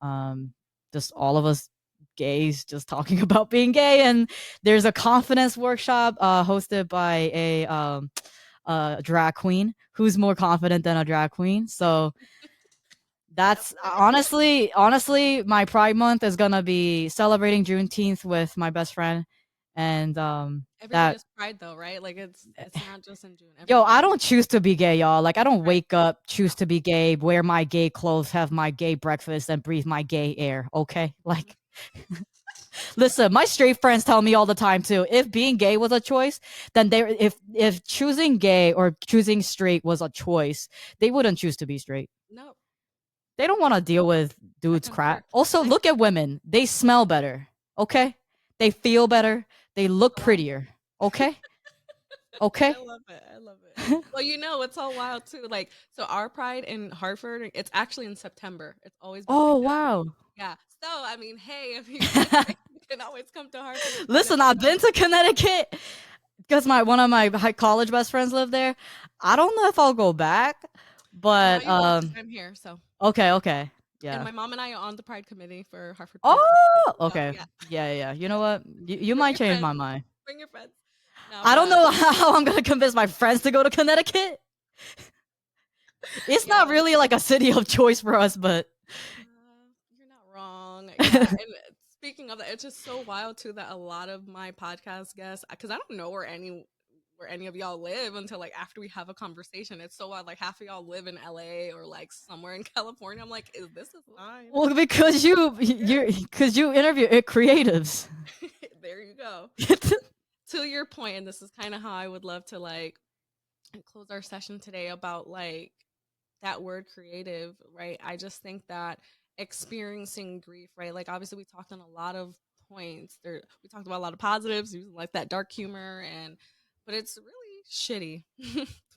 Just all of us gays just talking about being gay. And there's a confidence workshop hosted by a drag queen who's more confident than a drag queen. So that's honestly my Pride month is gonna be celebrating Juneteenth with my best friend, and Every day that is Pride, though, right? Like it's not just in June. Every yo, day. I don't choose to be gay, y'all. Like I don't Right. wake up, choose No. to be gay, wear my gay clothes, have my gay breakfast, and breathe my gay air. Okay, like listen, my straight friends tell me all the time too. If being gay was a choice, then if choosing gay or choosing straight was a choice, they wouldn't choose to be straight. No. They don't want to deal with I dudes concur. crap. Also, I look at women. They smell better. Okay? They feel better. They look so prettier. Okay? Okay? I love it. I love it. Well, it's all wild too. Like, so our Pride in Hartford, it's actually in September. It's always been like Oh, that. wow. Yeah. So, I mean, hey, if you guys you can always come to Hartford and find us. Listen, I've been to Connecticut because my one of my college best friends live there. I don't know if I'll go back, Well, now but you will because I'm here. So, okay. and Yeah. my mom and I are on the Pride committee for Hartford Pride. Oh, So, okay. yeah, Yeah, yeah. You know what? You bring might your change friends. my mind. Bring your friends. No, I don't but know how I'm going to convince my friends to go to Connecticut. It's yeah, not really like a city of choice for us, but you're not wrong. Yeah, and speaking of that, it's just so wild too that a lot of my podcast guests, because I don't know where any of y'all live until like after we have a conversation. It's so wild. Like half of y'all live in LA or like somewhere in California. I'm like, is this a sign? well, because you interview creatives. There you go. To your point, and this is kind of how I would love to like close our session today about like that word creative, right? I just think that experiencing grief, right? Like obviously we talked on a lot of points. We talked about a lot of positives, using like that dark humor, but it's really shitty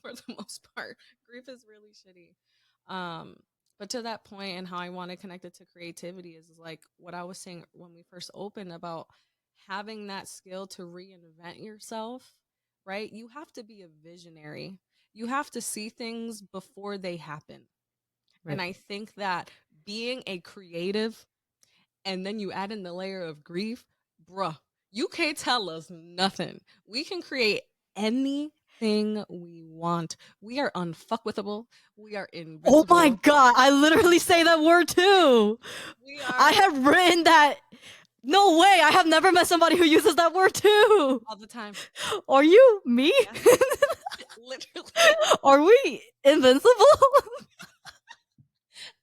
for the most part. Grief is really shitty. Um, but to that point, and how I want to connect it to creativity is like what I was saying when we first opened about having that skill to reinvent yourself, right? You have to be a visionary. You have to see things before they happen. And Right. I think that being a creative and then you add in the layer of grief, bruh, you can't tell us nothing. We can create anything we want. We are unfuckwithable. We are Oh my invincible. god, I literally say that word too. We I are have written that. No way, I have never met somebody who uses that word too. all the time. Are you me? Yes, literally, Are we invincible?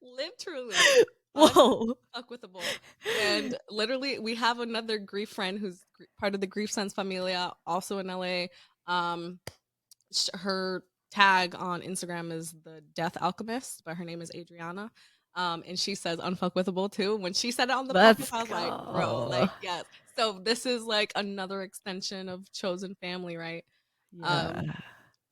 literally Whoa. unfuckwithable. And literally, we have another grief friend who's part of the grief sense familia, also in LA. Um, her tag on Instagram is the Death Alchemist, but her name is Adriana. And she says unfuckwithable too. When she said it on the podcast, Let's I was like, bro, go. like, yes. So this is like another extension of chosen family, right? Yeah. Um,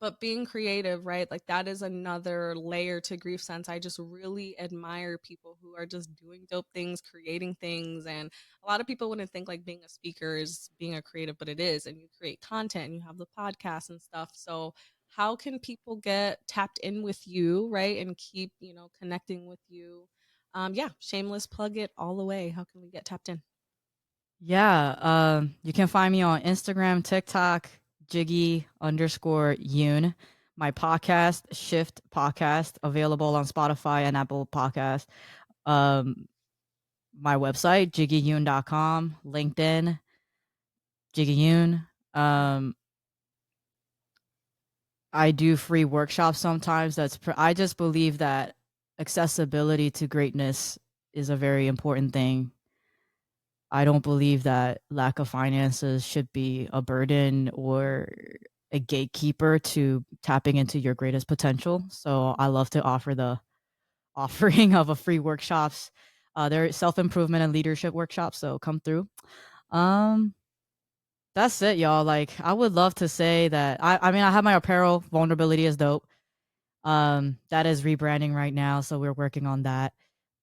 but being creative, right? Like that is another layer to grief sense. I just really admire people who are just doing dope things, creating things. And a lot of people wouldn't think like being a speaker is being a creative, but it is. And you create content and you have the podcast and stuff. So how can people get tapped in with you, right? And keep, connecting with you? Yeah, shameless plug it all the way. How can we get tapped in? Yeah. You can find me on Instagram, TikTok, Jiggy_Yoon. My podcast, Shift Podcast, available on Spotify and Apple Podcast. Um, my website, jiggyyoon.com, LinkedIn, Jiggy Yoon. Um, I do free workshops sometimes. I just believe that accessibility to greatness is a very important thing. I don't believe that lack of finances should be a burden or a gatekeeper to tapping into your greatest potential. So I love to offer the offering of a free workshops. They're self-improvement and leadership workshops, so come through. Um that's it, y'all. Like I would love to say that I mean I have my apparel, vulnerability is dope. That is rebranding right now, so we're working on that.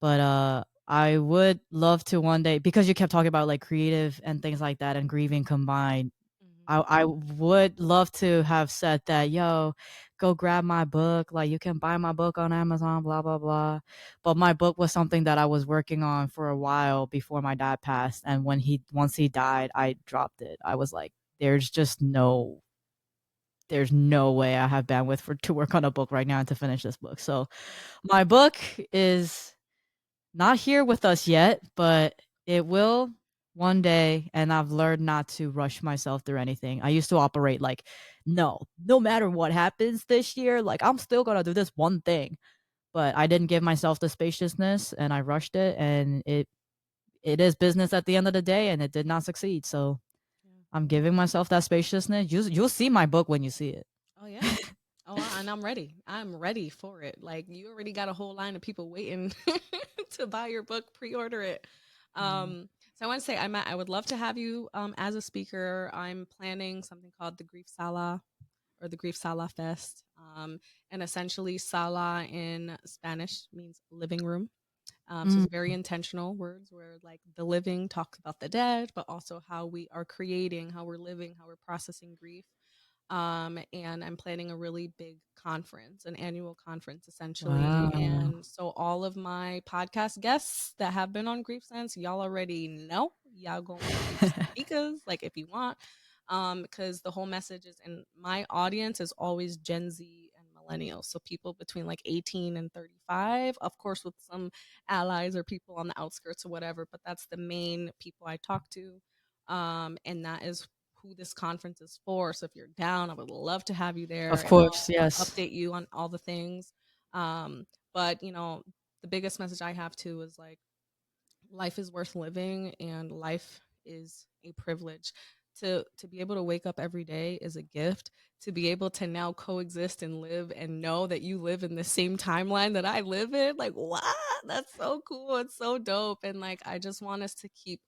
But I would love to one day, because you kept talking about like creative and things like that and grieving combined. Mhm. I would love to have said that, yo, go grab my book. Like you can buy my book on Amazon, blah blah blah. But my book was something that I was working on for a while before my dad passed, and once he died, I dropped it. I was like, there's just there's no way I have bandwidth to work on a book right now and to finish this book. So my book is not here with us yet, but it will one day. And I've learned not to rush myself through anything. I used to operate like, no matter what happens this year, like I'm still gonna do this one thing. But I didn't give myself the spaciousness and I rushed it, and it is business at the end of the day, and it did not succeed. So Yeah. I'm giving myself that spaciousness. You'll see my book when you see it. Oh yeah. And I'm ready. I'm ready for it. Like you already got a whole line of people waiting to buy your book, pre-order it. Mm. So I want to say I would love to have you as a speaker. I'm planning something called the Grief Sala or the Grief Sala Fest. And essentially Sala in Spanish means living room. So Mm. it's very intentional words where like the living talks about the dead, but also how we are creating, how we're living, how we're processing grief. And I'm planning a really big conference, an annual conference essentially. Wow. And so all of my podcast guests that have been on Grief Sense, y'all already know y'all gonna be speakers, like if you want. Because the whole message is, and my audience is always Gen Z and millennials, so people between like 18 and 35, of course, with some allies or people on the outskirts or whatever, but that's the main people I talk to. And that is who this conference is for. So if you're down, I would love to have you there, Of and I'll course, yes. update you on all the things. But the biggest message I have too is like life is worth living, and life is a privilege. To be able to wake up every day is a gift. To be able to now coexist and live and know that you live in the same timeline that I live in, like what? That's so cool. It's so dope. And like I just want us to keep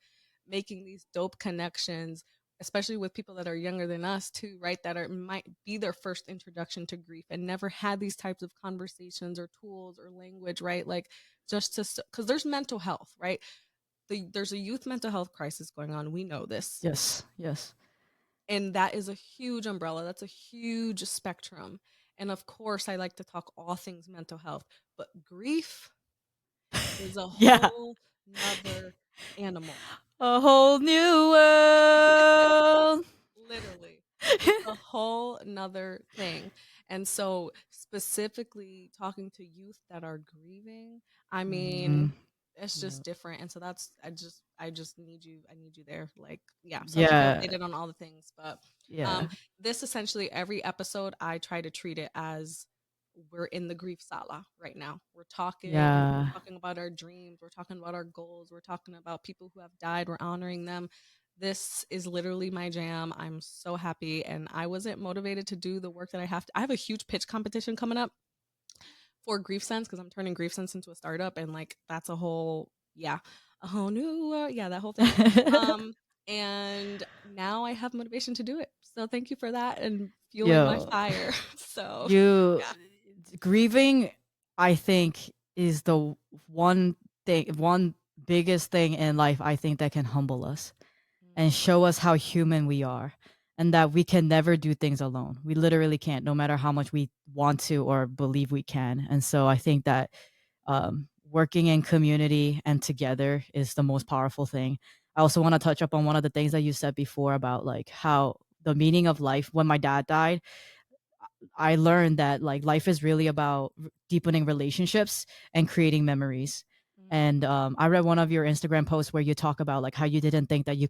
making these dope connections, especially with people that are younger than us too, right? That are might be their first introduction to grief and never had these types of conversations or tools or language, right? Like just to, because there's mental health, right? There's a youth mental health crisis going on. We know this. Yes. Yes. And that is a huge umbrella. That's a huge spectrum. And of course, I like to talk all things mental health, but grief is a Yeah. whole nother animal. A whole new world. Literally. It's a whole nother thing. And so specifically talking to youth that are grieving, I mean, Mhm. it's Yeah. just different. And so that's I just need you, I need you there. Like, yeah. So I'll keep you Yeah. updated on all the things. But Yeah. this essentially every episode I try to treat it as we're in the grief sala right now. We're Yeah. talking about our dreams, we're talking about our goals, we're talking about people who have died, we're honoring them. This is literally my jam. I'm so happy, and I wasn't motivated to do the work that I have to. I have a huge pitch competition coming up for griefsense because I'm turning griefsense into a startup, and like that's a whole, yeah, a whole new yeah, that whole thing. um and now I have motivation to do it, so thank you for that and fueling my Yo, fire. So you yeah. grieving, I think, is the one biggest thing in life I think that can humble us and show us how human we are and that we can never do things alone. We literally can't, no matter how much we want to or believe we can. And so I think that working in community and together is the most powerful thing. I also want to touch up on one of the things that you said before about like how the meaning of life when my dad died. I learned that like life is really about deepening relationships and creating memories. And I read one of your Instagram posts where you talk about like how you didn't think that you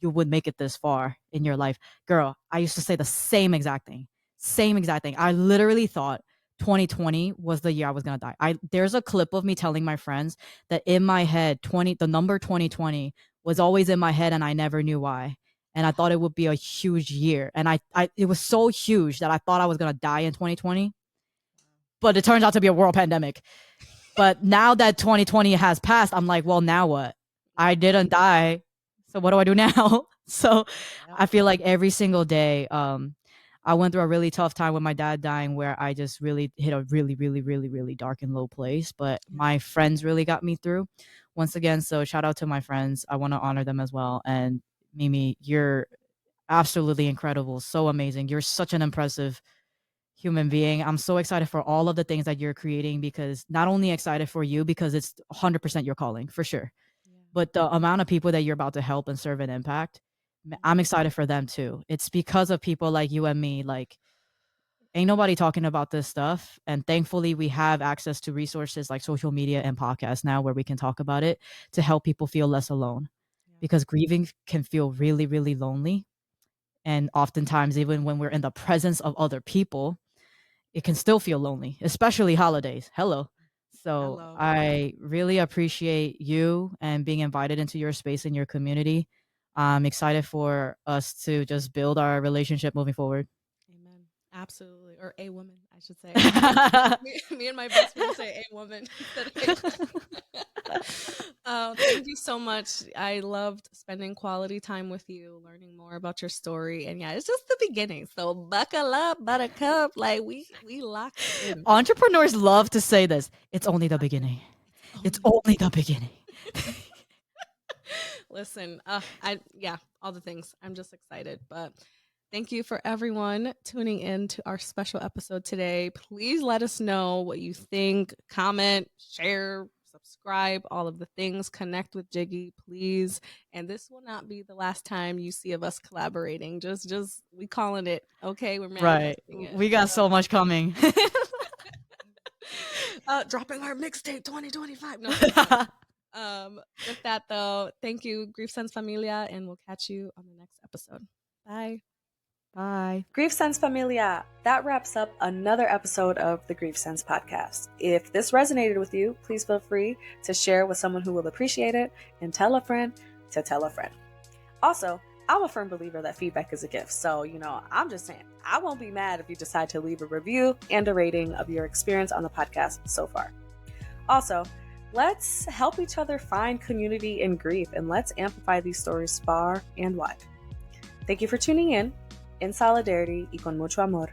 would make it this far in your life. Girl, I used to say the same exact thing. Same exact thing. I literally thought 2020 was the year I was gonna die. There's a clip of me telling my friends that in my head, the number 2020 was always in my head and I never knew why, and I thought it would be a huge year. And it was so huge that I thought I was gonna die in 2020, but it turns out to be a world pandemic. But now that 2020 has passed, I'm like, well, now what? I didn't die, so what do I do now? So Yep. I feel like every single day, I went through a really tough time with my dad dying, where I just really hit a really, really, really, really dark and low place. But Yeah. my friends really got me through. Once again, so shout out to my friends. I want to honor them as well. And Mimi, you're absolutely incredible, so amazing. You're such an impressive human being. I'm so excited for all of the things that you're creating, because not only excited for you because it's 100% your calling for sure, Yeah. but the amount of people that you're about to help and serve and impact, I'm excited for them too. It's because of people like you and me. Like, ain't nobody talking about this stuff, and thankfully we have access to resources like social media and podcasts now where we can talk about it to help people feel less alone, Yeah. because grieving can feel really, really lonely. And oftentimes, even when we're in the presence of other people, it can still feel lonely, especially holidays. Hello. So Hello. I really appreciate you and being invited into your space in your community. I'm excited for us to just build our relationship moving forward. Amen. Absolutely. Or a woman, I should say. Me and my best friend say a woman instead of a. Thank you so much. I loved spending quality time with you, learning more about your story. And yeah, it's just the beginning. So buckle up, buttercup. Like we locked in. Entrepreneurs love to say this. It's only the beginning. It's Only only the beginning. listen, yeah, all the things. I'm just excited. But thank you for everyone tuning in to our special episode today. Please let us know what you think. Comment, share, subscribe, all of the things. Connect with Jiggy, please. And this will not be the last time you see of us collaborating. Just we calling it. Okay, we're Right. manifesting it. We got so much coming. Dropping our mixtape 2025. No. With that though, thank you, griefsense familia, and we'll catch you on the next episode. Bye. Bye. Griefsense familia, that wraps up another episode of the Griefsense podcast. If this resonated with you, please feel free to share with someone who will appreciate it, and tell a friend to tell a friend. Also, I'm a firm believer that feedback is a gift. So, I'm just saying, I won't be mad if you decide to leave a review and a rating of your experience on the podcast so far. Also, Let's help each other find community in grief, and let's amplify these stories far and wide. Thank you for tuning in solidarity y con mucho amor.